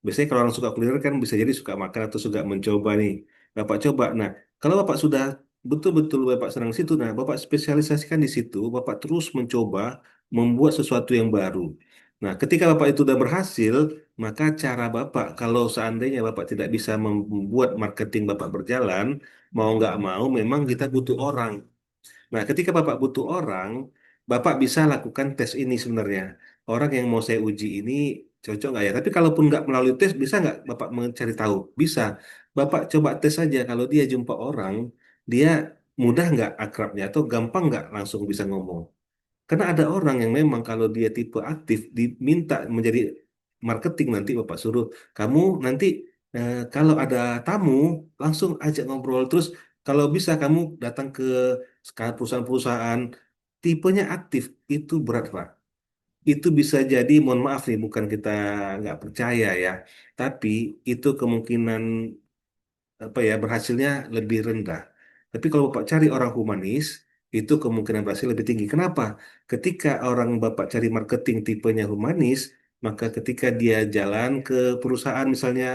Biasanya kalau orang suka kuliner kan bisa jadi suka makan atau suka mencoba nih. Bapak coba. Nah, kalau Bapak sudah betul-betul Bapak senang situ, nah Bapak spesialisasikan di situ, Bapak terus mencoba membuat sesuatu yang baru. Nah, ketika Bapak itu sudah berhasil, maka cara Bapak, kalau seandainya Bapak tidak bisa membuat marketing Bapak berjalan, mau nggak mau, memang kita butuh orang. Nah, ketika Bapak butuh orang, Bapak bisa lakukan tes ini sebenarnya. Orang yang mau saya uji ini cocok nggak ya? Tapi kalaupun nggak melalui tes, bisa nggak Bapak mencari tahu? Bisa. Bapak coba tes saja. Kalau dia jumpa orang, dia mudah nggak akrabnya atau gampang nggak langsung bisa ngomong. Karena ada orang yang memang kalau dia tipe aktif diminta menjadi marketing nanti Bapak suruh kamu nanti kalau ada tamu langsung ajak ngobrol terus kalau bisa kamu datang ke perusahaan-perusahaan tipenya aktif itu berat Pak. Itu bisa jadi mohon maaf nih bukan kita nggak percaya ya, tapi itu kemungkinan apa ya berhasilnya lebih rendah. Tapi kalau Bapak cari orang humanis, itu kemungkinan berhasil lebih tinggi. Kenapa? Ketika orang Bapak cari marketing tipenya humanis, maka ketika dia jalan ke perusahaan misalnya,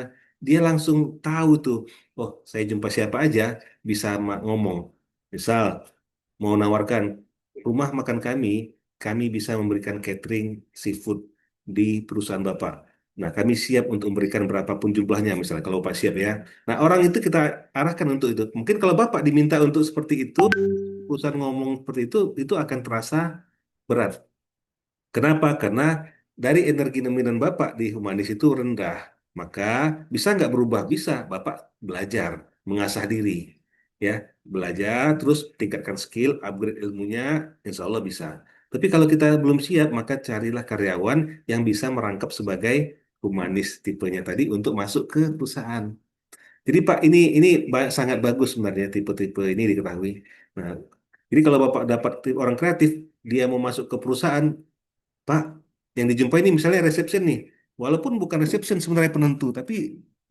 dia langsung tahu tuh, oh saya jumpa siapa aja bisa ngomong. Misal, mau nawarkan rumah makan kami bisa memberikan catering seafood di perusahaan Bapak. Nah, kami siap untuk memberikan berapapun jumlahnya, misalnya kalau Bapak siap ya. Nah, orang itu kita arahkan untuk itu. Mungkin kalau Bapak diminta untuk seperti itu, perusahaan ngomong seperti itu akan terasa berat. Kenapa? Karena dari energi dominan Bapak di humanis itu rendah. Maka bisa nggak berubah? Bisa. Bapak belajar, mengasah diri. Ya, belajar, terus tingkatkan skill, upgrade ilmunya, insya Allah bisa. Tapi kalau kita belum siap, maka carilah karyawan yang bisa merangkap sebagai humanis tipenya tadi untuk masuk ke perusahaan. Jadi Pak, ini sangat bagus sebenarnya tipe-tipe ini diketahui. Nah, jadi kalau Bapak dapat orang kreatif, dia mau masuk ke perusahaan, Pak, yang dijumpai ini misalnya reception nih. Walaupun bukan reception sebenarnya penentu, tapi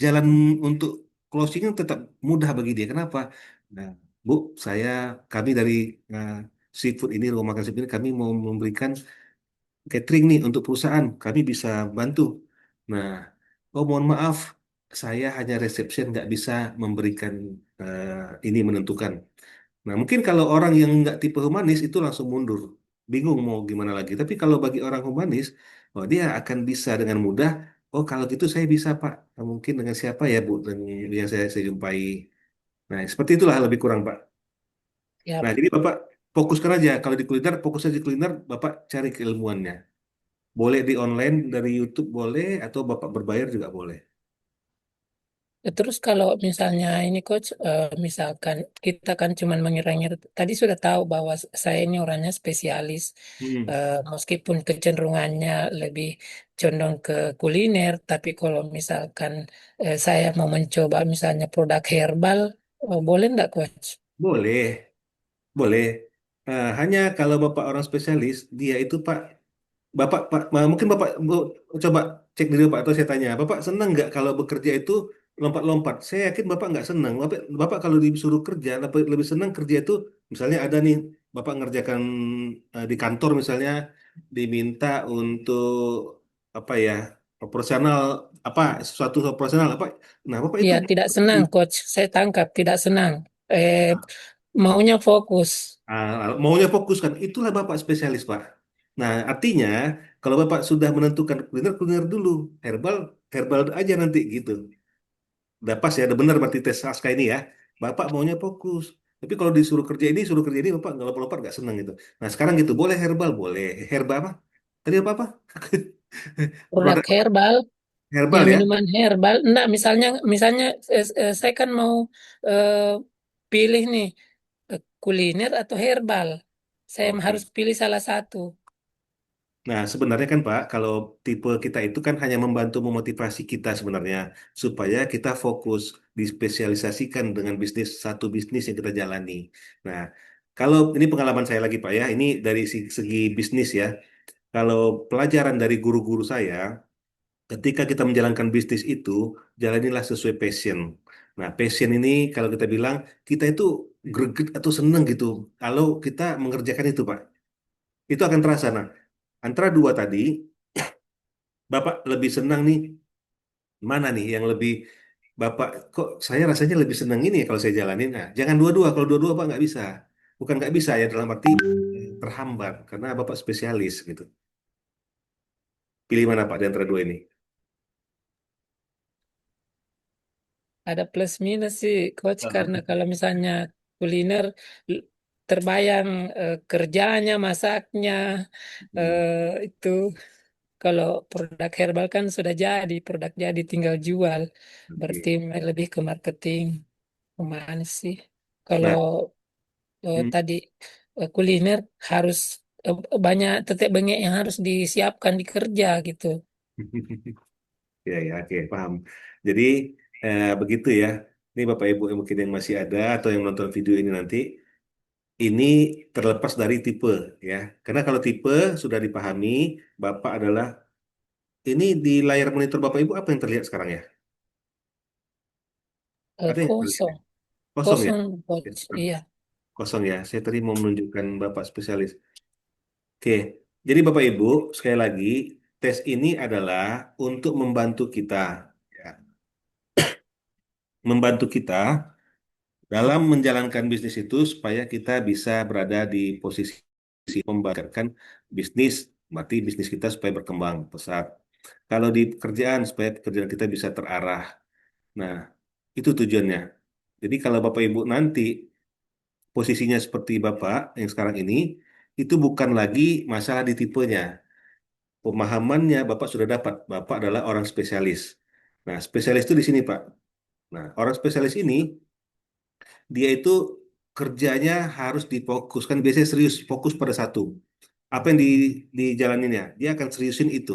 jalan untuk closing tetap mudah bagi dia. Kenapa? Nah, Bu, kami dari eh, seafood ini, rumah makan seafood ini, kami mau memberikan catering nih untuk perusahaan. Kami bisa bantu. Nah, oh mohon maaf, saya hanya reception nggak bisa memberikan ini menentukan. Nah, mungkin kalau orang yang nggak tipe humanis itu langsung mundur, bingung mau gimana lagi. Tapi kalau bagi orang humanis, oh dia akan bisa dengan mudah. Oh kalau gitu saya bisa Pak. Nah, mungkin dengan siapa ya Bu dan yang saya jumpai. Nah seperti itulah lebih kurang Pak. Ya, Nah jadi Bapak fokuskan aja kalau di kuliner, fokus aja di kuliner, Bapak cari keilmuannya. Boleh di online dari YouTube boleh atau Bapak berbayar juga boleh. terus kalau misalnya ini coach, misalkan kita kan cuman mengira-ngira, tadi sudah tahu bahwa saya ini orangnya spesialis, Hmm, meskipun kecenderungannya lebih condong ke kuliner, tapi kalau misalkan saya mau mencoba misalnya produk herbal, boleh nggak coach? boleh, boleh. Hanya kalau Bapak orang spesialis, dia itu Pak mungkin Bapak coba cek diri Bapak atau saya tanya, Bapak senang nggak kalau bekerja itu lompat-lompat? Saya yakin Bapak nggak senang. Bapak kalau disuruh kerja, lebih senang kerja itu, misalnya ada nih, Bapak ngerjakan di kantor misalnya, diminta untuk apa ya, operasional, apa, sesuatu operasional, apa. Nah, Bapak itu Iya, tidak senang coach, saya tangkap tidak senang. Eh, Maunya fokus. maunya fokus kan, itulah Bapak spesialis Pak. Nah, artinya kalau Bapak sudah menentukan kuliner, kuliner dulu. Herbal, herbal aja nanti gitu. Udah pas ya, udah benar berarti tes Aska ini ya. Bapak maunya fokus. Tapi kalau disuruh kerja ini, suruh kerja ini, Bapak nggak lompat-lompat, nggak senang gitu. Nah, sekarang gitu, boleh herbal, boleh. Herbal apa? Tadi apa-apa? Produk Produk herbal, ya herbal ya? minuman herbal. Enggak, misalnya misalnya saya kan mau eh, pilih nih kuliner atau herbal. Saya harus Oke. pilih salah satu. Nah, sebenarnya kan Pak, kalau tipe kita itu kan hanya membantu memotivasi kita sebenarnya supaya kita fokus dispesialisasikan dengan bisnis satu bisnis yang kita jalani. Nah, kalau ini pengalaman saya lagi Pak ya, ini dari segi bisnis ya. Kalau pelajaran dari guru-guru saya, ketika kita menjalankan bisnis itu, jalanilah sesuai passion. Nah, passion ini kalau kita bilang kita itu greget atau seneng gitu kalau kita mengerjakan itu Pak. Itu akan terasa. Nah, antara dua tadi, Bapak lebih senang nih, mana nih yang lebih Bapak, kok saya rasanya lebih senang ini ya kalau saya jalanin. Nah, jangan dua-dua. Kalau dua-dua Pak nggak bisa. Bukan nggak bisa ya dalam arti terhambat karena Bapak spesialis gitu. Pilih mana Pak di antara dua ini? Ada plus minus sih, Coach, karena Aha. kalau misalnya kuliner l- terbayang kerjanya, masaknya, Hmm, itu. Kalau produk herbal kan sudah jadi, produk jadi tinggal jual. Berarti oke. lebih ke marketing, kemana sih? Kalau Nah, hmm. tadi kuliner harus banyak tetek bengek yang harus disiapkan di kerja gitu. Ya, ya, oke, paham. Jadi begitu ya. Ini Bapak Ibu yang mungkin yang masih ada atau yang nonton video ini nanti, ini terlepas dari tipe ya. Karena kalau tipe sudah dipahami, Bapak adalah ini di layar monitor Bapak Ibu apa yang terlihat sekarang ya? Ada yang terlihat ya? Kosong, Kosong ya? kosong, Ya, Coach. Iya. kosong ya. Saya tadi mau menunjukkan Bapak spesialis. Oke. Jadi Bapak Ibu, sekali lagi, tes ini adalah untuk membantu kita. Ya. Membantu kita dalam menjalankan bisnis itu supaya kita bisa berada di posisi membagikan bisnis, berarti bisnis kita supaya berkembang pesat. Kalau di pekerjaan supaya pekerjaan kita bisa terarah. Nah, itu tujuannya. Jadi kalau Bapak Ibu nanti posisinya seperti Bapak yang sekarang ini, itu bukan lagi masalah di tipenya. Pemahamannya Bapak sudah dapat. Bapak adalah orang spesialis. Nah, spesialis itu di sini, Pak. Nah, orang spesialis ini dia itu kerjanya harus difokuskan biasanya serius fokus pada satu apa yang dijalaninnya dia akan seriusin itu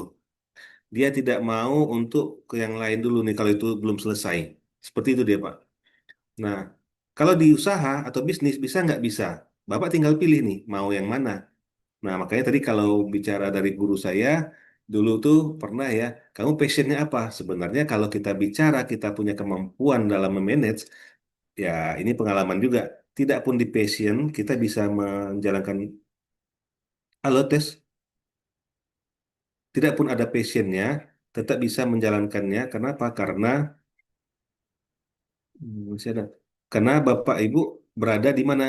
dia tidak mau untuk ke yang lain dulu nih kalau itu belum selesai seperti itu dia Pak. Nah, kalau di usaha atau bisnis bisa nggak bisa Bapak tinggal pilih nih mau yang mana. Nah, makanya tadi kalau bicara dari guru saya dulu tuh pernah ya, kamu passionnya apa? Sebenarnya kalau kita bicara kita punya kemampuan dalam memanage. Ya, ini pengalaman juga. Tidak pun di passion, kita bisa menjalankan halo tes. Tidak pun ada passionnya, tetap bisa menjalankannya. Kenapa? Karena masih ada. Karena Bapak Ibu berada di mana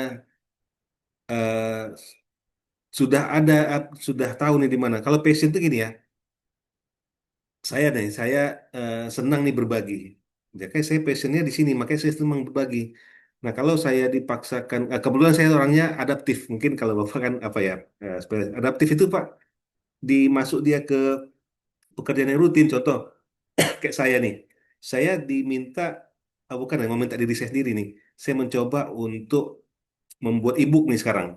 eh, sudah ada, sudah tahu nih di mana. Kalau passion itu gini ya, saya senang nih berbagi. Jadi saya passionnya di sini, makanya saya senang berbagi. Nah, kalau saya dipaksakan, kebetulan saya orangnya adaptif. Mungkin kalau Bapak kan apa ya, adaptif itu Pak. Dimasuk dia ke pekerjaan yang rutin contoh kayak saya nih saya diminta bukan ya meminta diri saya sendiri nih saya mencoba untuk membuat ebook nih sekarang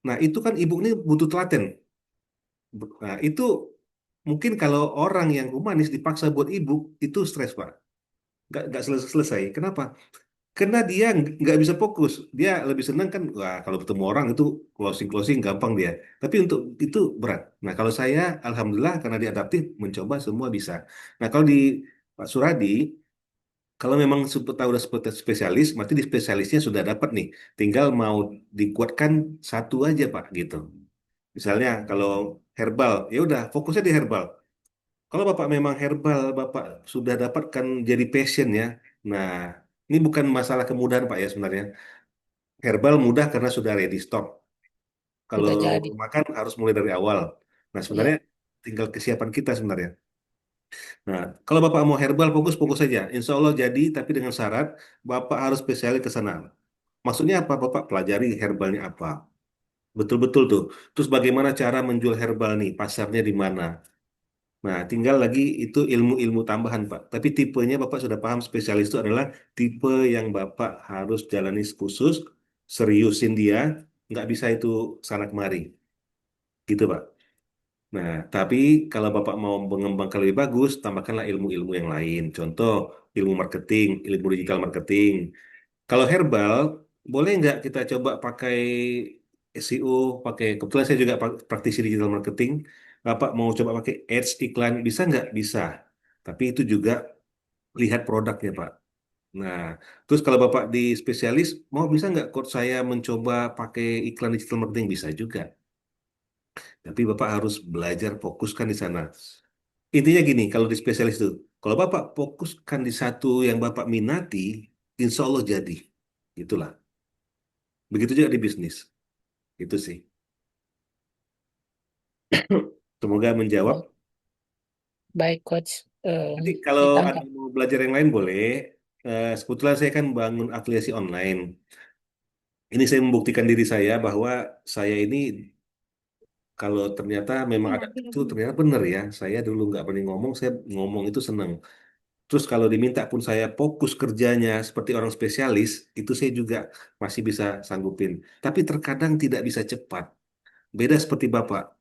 nah itu kan ebook ini butuh telaten nah itu mungkin kalau orang yang humanis dipaksa buat ebook itu stres Pak nggak selesai kenapa karena dia nggak bisa fokus dia lebih senang kan wah kalau ketemu orang itu closing gampang dia tapi untuk itu berat nah kalau saya alhamdulillah karena dia adaptif mencoba semua bisa nah kalau di Pak Suradi kalau memang tahu udah seperti spesialis berarti di spesialisnya sudah dapat nih tinggal mau dikuatkan satu aja Pak gitu misalnya kalau herbal ya udah fokusnya di herbal kalau Bapak memang herbal, Bapak sudah dapatkan jadi passion ya. Nah, ini bukan masalah kemudahan Pak ya sebenarnya. Herbal mudah karena sudah ready stock. Kalau udah jadi. makan harus mulai dari awal. Nah, sebenarnya Ya, tinggal kesiapan kita sebenarnya. Nah, kalau Bapak mau herbal, fokus-fokus saja. Insya Allah jadi, tapi dengan syarat Bapak harus spesialis ke sana. Maksudnya apa? Bapak pelajari herbalnya apa. Betul-betul tuh. Terus bagaimana cara menjual herbal nih? Pasarnya di mana? Nah, tinggal lagi itu ilmu-ilmu tambahan, Pak. Tapi tipenya Bapak sudah paham spesialis itu adalah tipe yang Bapak harus jalani khusus, seriusin dia, nggak bisa itu sana kemari. Gitu, Pak. Nah, tapi kalau Bapak mau mengembangkan lebih bagus, tambahkanlah ilmu-ilmu yang lain. Contoh, ilmu marketing, ilmu digital marketing. Kalau herbal, boleh nggak kita coba pakai SEO, pakai, kebetulan saya juga praktisi digital marketing. Bapak mau coba pakai ads, iklan, bisa nggak? Bisa. Tapi itu juga lihat produknya, Pak. Nah, terus kalau Bapak di spesialis, mau bisa nggak coach saya mencoba pakai iklan digital marketing? Bisa juga. Tapi Bapak harus belajar fokuskan di sana. Intinya gini, kalau di spesialis itu, kalau Bapak fokuskan di satu yang Bapak minati, insya Allah jadi. Itulah. Begitu juga di bisnis. Itu sih. Semoga menjawab. oh, baik coach. Nanti kalau ada Ditangkap. mau belajar yang lain boleh. Kebetulan saya kan bangun afiliasi online. Ini saya membuktikan diri saya bahwa saya ini kalau ternyata memang ada itu ternyata benar ya. Saya dulu nggak berani ngomong, saya ngomong itu senang. Terus kalau diminta pun saya fokus kerjanya seperti orang spesialis, itu saya juga masih bisa sanggupin. Tapi terkadang tidak bisa cepat. Beda seperti Bapak.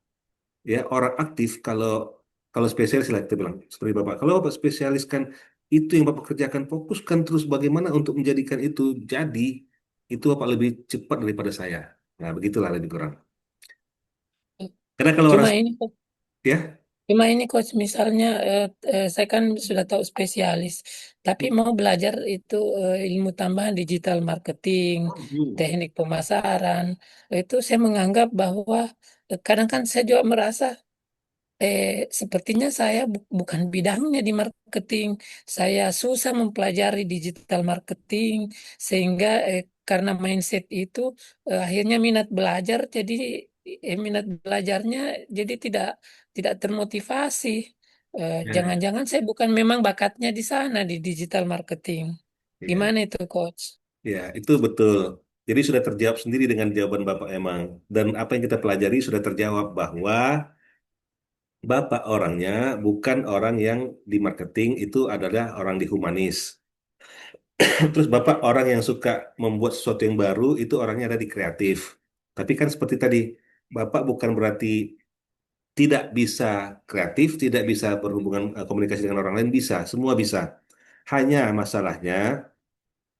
Ya, orang aktif kalau kalau spesialis lah kita bilang seperti Bapak. Kalau Bapak spesialis kan itu yang Bapak kerjakan, fokuskan terus bagaimana untuk menjadikan itu jadi, itu Bapak lebih cepat daripada saya. Nah, begitulah lebih kurang. Karena kalau orang Cuma ini ya, Cuma ini coach, misalnya saya kan sudah tahu spesialis, tapi mau belajar itu ilmu tambahan digital marketing, hmm, teknik pemasaran, itu saya menganggap bahwa kadang kan saya juga merasa eh, sepertinya saya bukan bidangnya di marketing. Saya susah mempelajari digital marketing sehingga karena mindset itu akhirnya minat belajar jadi minat belajarnya jadi tidak termotivasi. ya, Jangan-jangan saya bukan memang bakatnya di sana di digital marketing. ya, Gimana itu coach? ya, itu betul. Jadi sudah terjawab sendiri dengan jawaban Bapak emang. Dan apa yang kita pelajari sudah terjawab bahwa Bapak orangnya bukan orang yang di marketing, itu adalah orang di humanis. Terus Bapak orang yang suka membuat sesuatu yang baru, itu orangnya ada di kreatif. Tapi kan seperti tadi, Bapak bukan berarti tidak bisa kreatif, tidak bisa berhubungan komunikasi dengan orang lain, bisa, semua bisa. Hanya masalahnya,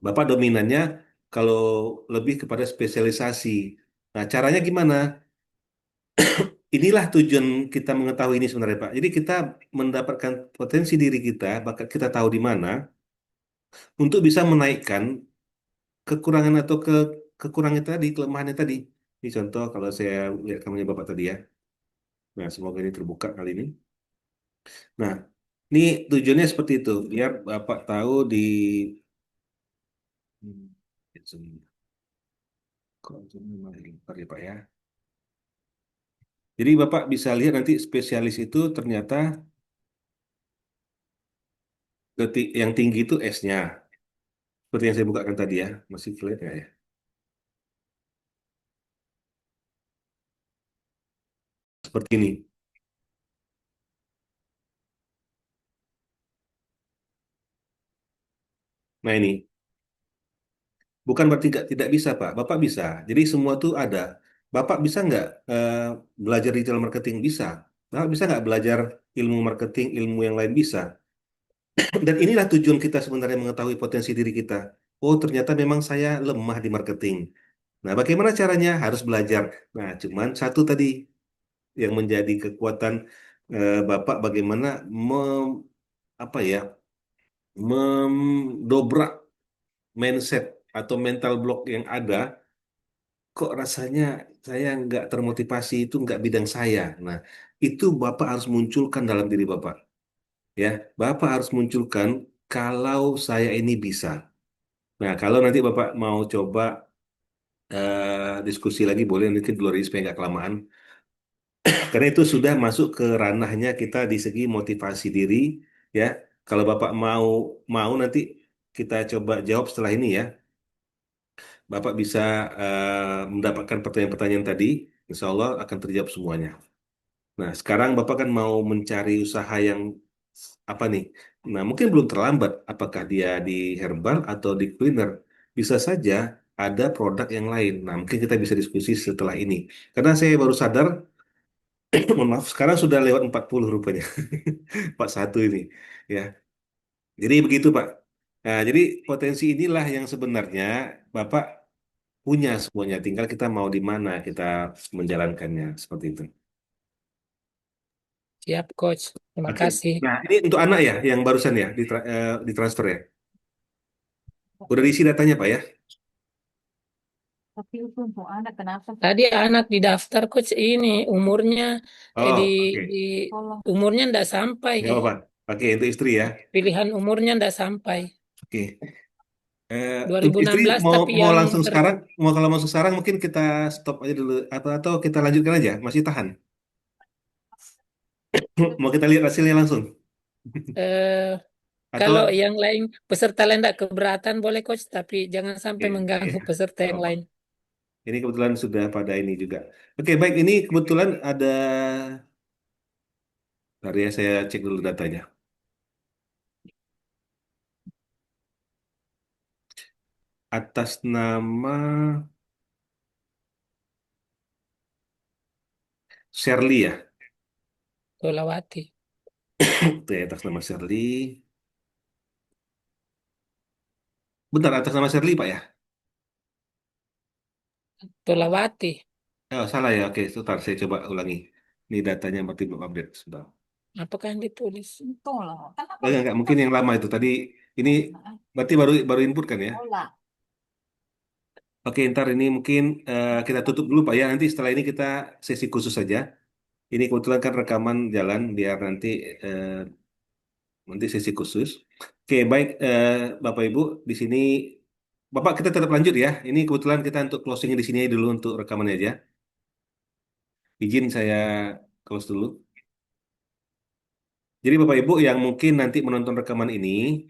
Bapak dominannya kalau lebih kepada spesialisasi. Nah, caranya gimana? Inilah tujuan kita mengetahui ini sebenarnya, Pak. Jadi kita mendapatkan potensi diri kita, bakat kita tahu di mana, untuk bisa menaikkan kekurangan atau kekurangan tadi, kelemahannya tadi. Ini contoh kalau saya lihat kamunya Bapak tadi ya. Nah, semoga ini terbuka kali ini. Nah, ini tujuannya seperti itu, biar Bapak tahu di Hmm, kok zoomnya malah limpar ya Pak ya. Jadi Bapak bisa lihat nanti spesialis itu ternyata yang tinggi itu S-nya. Seperti yang saya bukakan tadi ya. Masih kelihatan nggak ya? Seperti ini. Nah ini. Bukan berarti tidak bisa, Pak. Bapak bisa. Jadi semua tuh ada. Bapak bisa nggak belajar digital marketing? Bisa. Bapak bisa nggak belajar ilmu marketing, ilmu yang lain? Bisa. Dan inilah tujuan kita sebenarnya mengetahui potensi diri kita. Oh, ternyata memang saya lemah di marketing. Nah, bagaimana caranya? Harus belajar. Nah, cuman satu tadi yang menjadi kekuatan Bapak bagaimana apa ya, mendobrak mindset atau mental block yang ada. Kok rasanya saya nggak termotivasi, itu nggak bidang saya. Nah, itu Bapak harus munculkan dalam diri Bapak. Ya, Bapak harus munculkan kalau saya ini bisa. Nah, kalau nanti Bapak mau coba diskusi lagi boleh nanti di luar ini supaya nggak kelamaan. Karena itu sudah masuk ke ranahnya kita di segi motivasi diri, ya. Kalau Bapak mau nanti kita coba jawab setelah ini ya. Bapak bisa mendapatkan pertanyaan-pertanyaan tadi, insya Allah akan terjawab semuanya. Nah, sekarang Bapak kan mau mencari usaha yang apa nih? Nah, mungkin belum terlambat. Apakah dia di herbal atau di kuliner? Bisa saja ada produk yang lain. Nah, mungkin kita bisa diskusi setelah ini. Karena saya baru sadar, mohon maaf, sekarang sudah lewat 40 rupanya. 41 ini. Ya, jadi begitu Pak. Nah, jadi potensi inilah yang sebenarnya Bapak punya semuanya. Tinggal kita mau di mana kita menjalankannya. Seperti itu. Siap, Coach. Terima Oke. kasih. Nah, ini untuk anak ya, yang barusan ya, ditransfer ya. Udah diisi datanya Pak ya? Tapi itu untuk anak kenapa? Tadi anak di daftar, Coach, ini umurnya di Oh, oke. di Tolong. umurnya ndak sampai. Nggak apa-apa. Oke, untuk istri ya. Pilihan umurnya ndak sampai. Oke. Untuk istri 2016 mau tapi mau yang langsung sekarang, mau kalau langsung sekarang mungkin kita stop aja dulu atau kita lanjutkan aja, masih tahan. Mau kita lihat hasilnya langsung eh, kalau atau yang lain peserta lain ndak keberatan boleh, Coach, tapi jangan oke, sampai oke. mengganggu peserta Nggak yang apa-apa. lain. Ini kebetulan sudah pada ini juga. Oke, baik. Ini kebetulan ada, bentar ya saya cek dulu datanya. Atas nama Shirley ya. Tolawati. Tuh ya, atas nama Shirley. Bentar, atas nama Shirley Pak ya? Tolawati. Oh, salah ya. Oke, sebentar saya coba ulangi. Ini datanya berarti belum update. Sebentar. Apakah yang ditulis? Tolong. Kenapa Enggak, mungkin yang lama itu. Tadi ini berarti baru baru input kan ya? tolak? Oke, ntar ini mungkin kita tutup dulu Pak ya. Nanti setelah ini kita sesi khusus saja. Ini kebetulan kan rekaman jalan biar nanti sesi khusus. Oke, baik Bapak Ibu di sini Bapak kita tetap lanjut ya. Ini kebetulan kita untuk closing di sini dulu untuk rekamannya aja. Izin saya close dulu. Jadi Bapak Ibu yang mungkin nanti menonton rekaman ini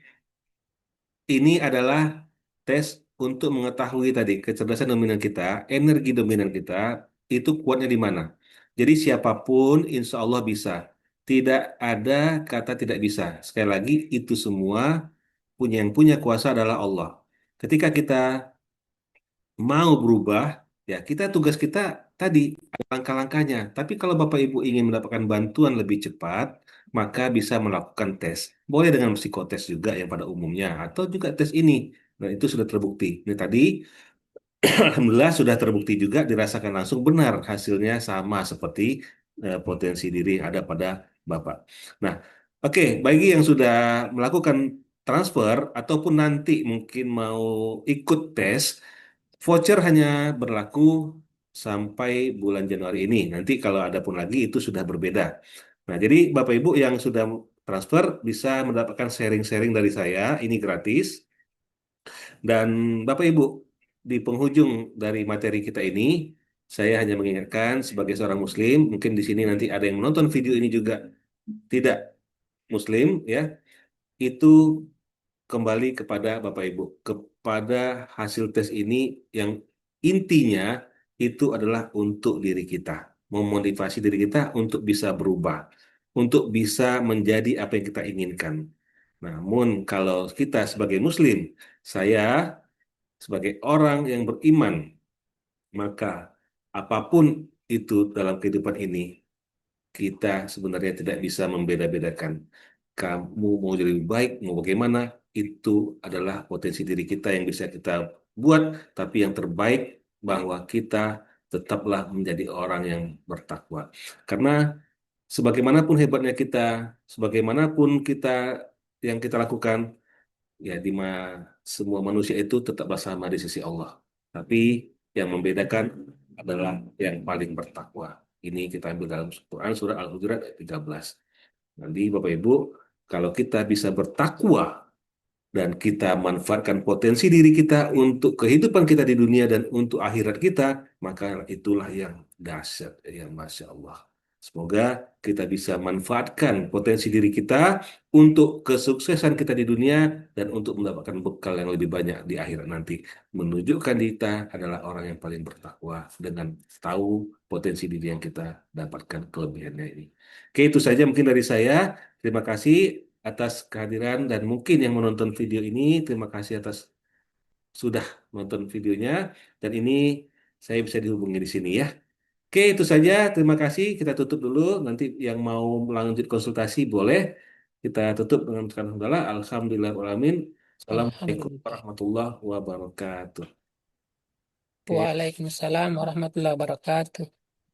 adalah tes untuk mengetahui tadi kecerdasan dominan kita, energi dominan kita itu kuatnya di mana. Jadi siapapun insya Allah bisa. Tidak ada kata tidak bisa. Sekali lagi itu semua yang punya kuasa adalah Allah. Ketika kita mau berubah, ya tugas kita tadi ada langkah-langkahnya. Tapi kalau Bapak Ibu ingin mendapatkan bantuan lebih cepat, maka bisa melakukan tes. Boleh dengan psikotes juga yang pada umumnya, atau juga tes ini. Dan itu sudah terbukti. Ini tadi, alhamdulillah sudah terbukti juga dirasakan langsung benar hasilnya sama seperti potensi diri yang ada pada Bapak. Nah, oke, bagi yang sudah melakukan transfer ataupun nanti mungkin mau ikut tes, voucher hanya berlaku sampai bulan Januari ini. Nanti kalau ada pun lagi itu sudah berbeda. Nah, jadi Bapak Ibu yang sudah transfer bisa mendapatkan sharing-sharing dari saya, ini gratis. Dan Bapak Ibu, di penghujung dari materi kita ini, saya hanya mengingatkan sebagai seorang Muslim, mungkin di sini nanti ada yang menonton video ini juga tidak Muslim, ya, itu kembali kepada Bapak Ibu, kepada hasil tes ini yang intinya itu adalah untuk diri kita, memotivasi diri kita untuk bisa berubah, untuk bisa menjadi apa yang kita inginkan. Namun kalau kita sebagai Muslim, saya sebagai orang yang beriman, maka apapun itu dalam kehidupan ini kita sebenarnya tidak bisa membeda-bedakan. Kamu mau jadi lebih baik, mau bagaimana, itu adalah potensi diri kita yang bisa kita buat, tapi yang terbaik bahwa kita tetaplah menjadi orang yang bertakwa. Karena sebagaimanapun hebatnya kita, sebagaimanapun kita yang kita lakukan, ya semua manusia itu tetaplah sama di sisi Allah. Tapi yang membedakan adalah yang paling bertakwa. Ini kita ambil dalam Quran surah Al-Hujurat ayat 13. Nanti Bapak Ibu, kalau kita bisa bertakwa, dan kita manfaatkan potensi diri kita untuk kehidupan kita di dunia dan untuk akhirat kita, maka itulah yang dahsyat, yang Masya Allah. Semoga kita bisa manfaatkan potensi diri kita untuk kesuksesan kita di dunia dan untuk mendapatkan bekal yang lebih banyak di akhirat nanti. Menunjukkan kita adalah orang yang paling bertakwa dengan tahu potensi diri yang kita dapatkan kelebihannya ini. Oke, itu saja mungkin dari saya. Terima kasih atas kehadiran dan mungkin yang menonton video ini, terima kasih atas sudah menonton videonya dan ini saya bisa dihubungi di sini ya. Oke, itu saja. Terima kasih. Kita tutup dulu. Nanti yang mau lanjut konsultasi boleh. Kita tutup dengan alhamdulillah. Alhamdulillahirrahmanirrahim. Assalamualaikum Alhamdulillah. warahmatullahi wabarakatuh. Oke. Waalaikumsalam warahmatullahi wabarakatuh.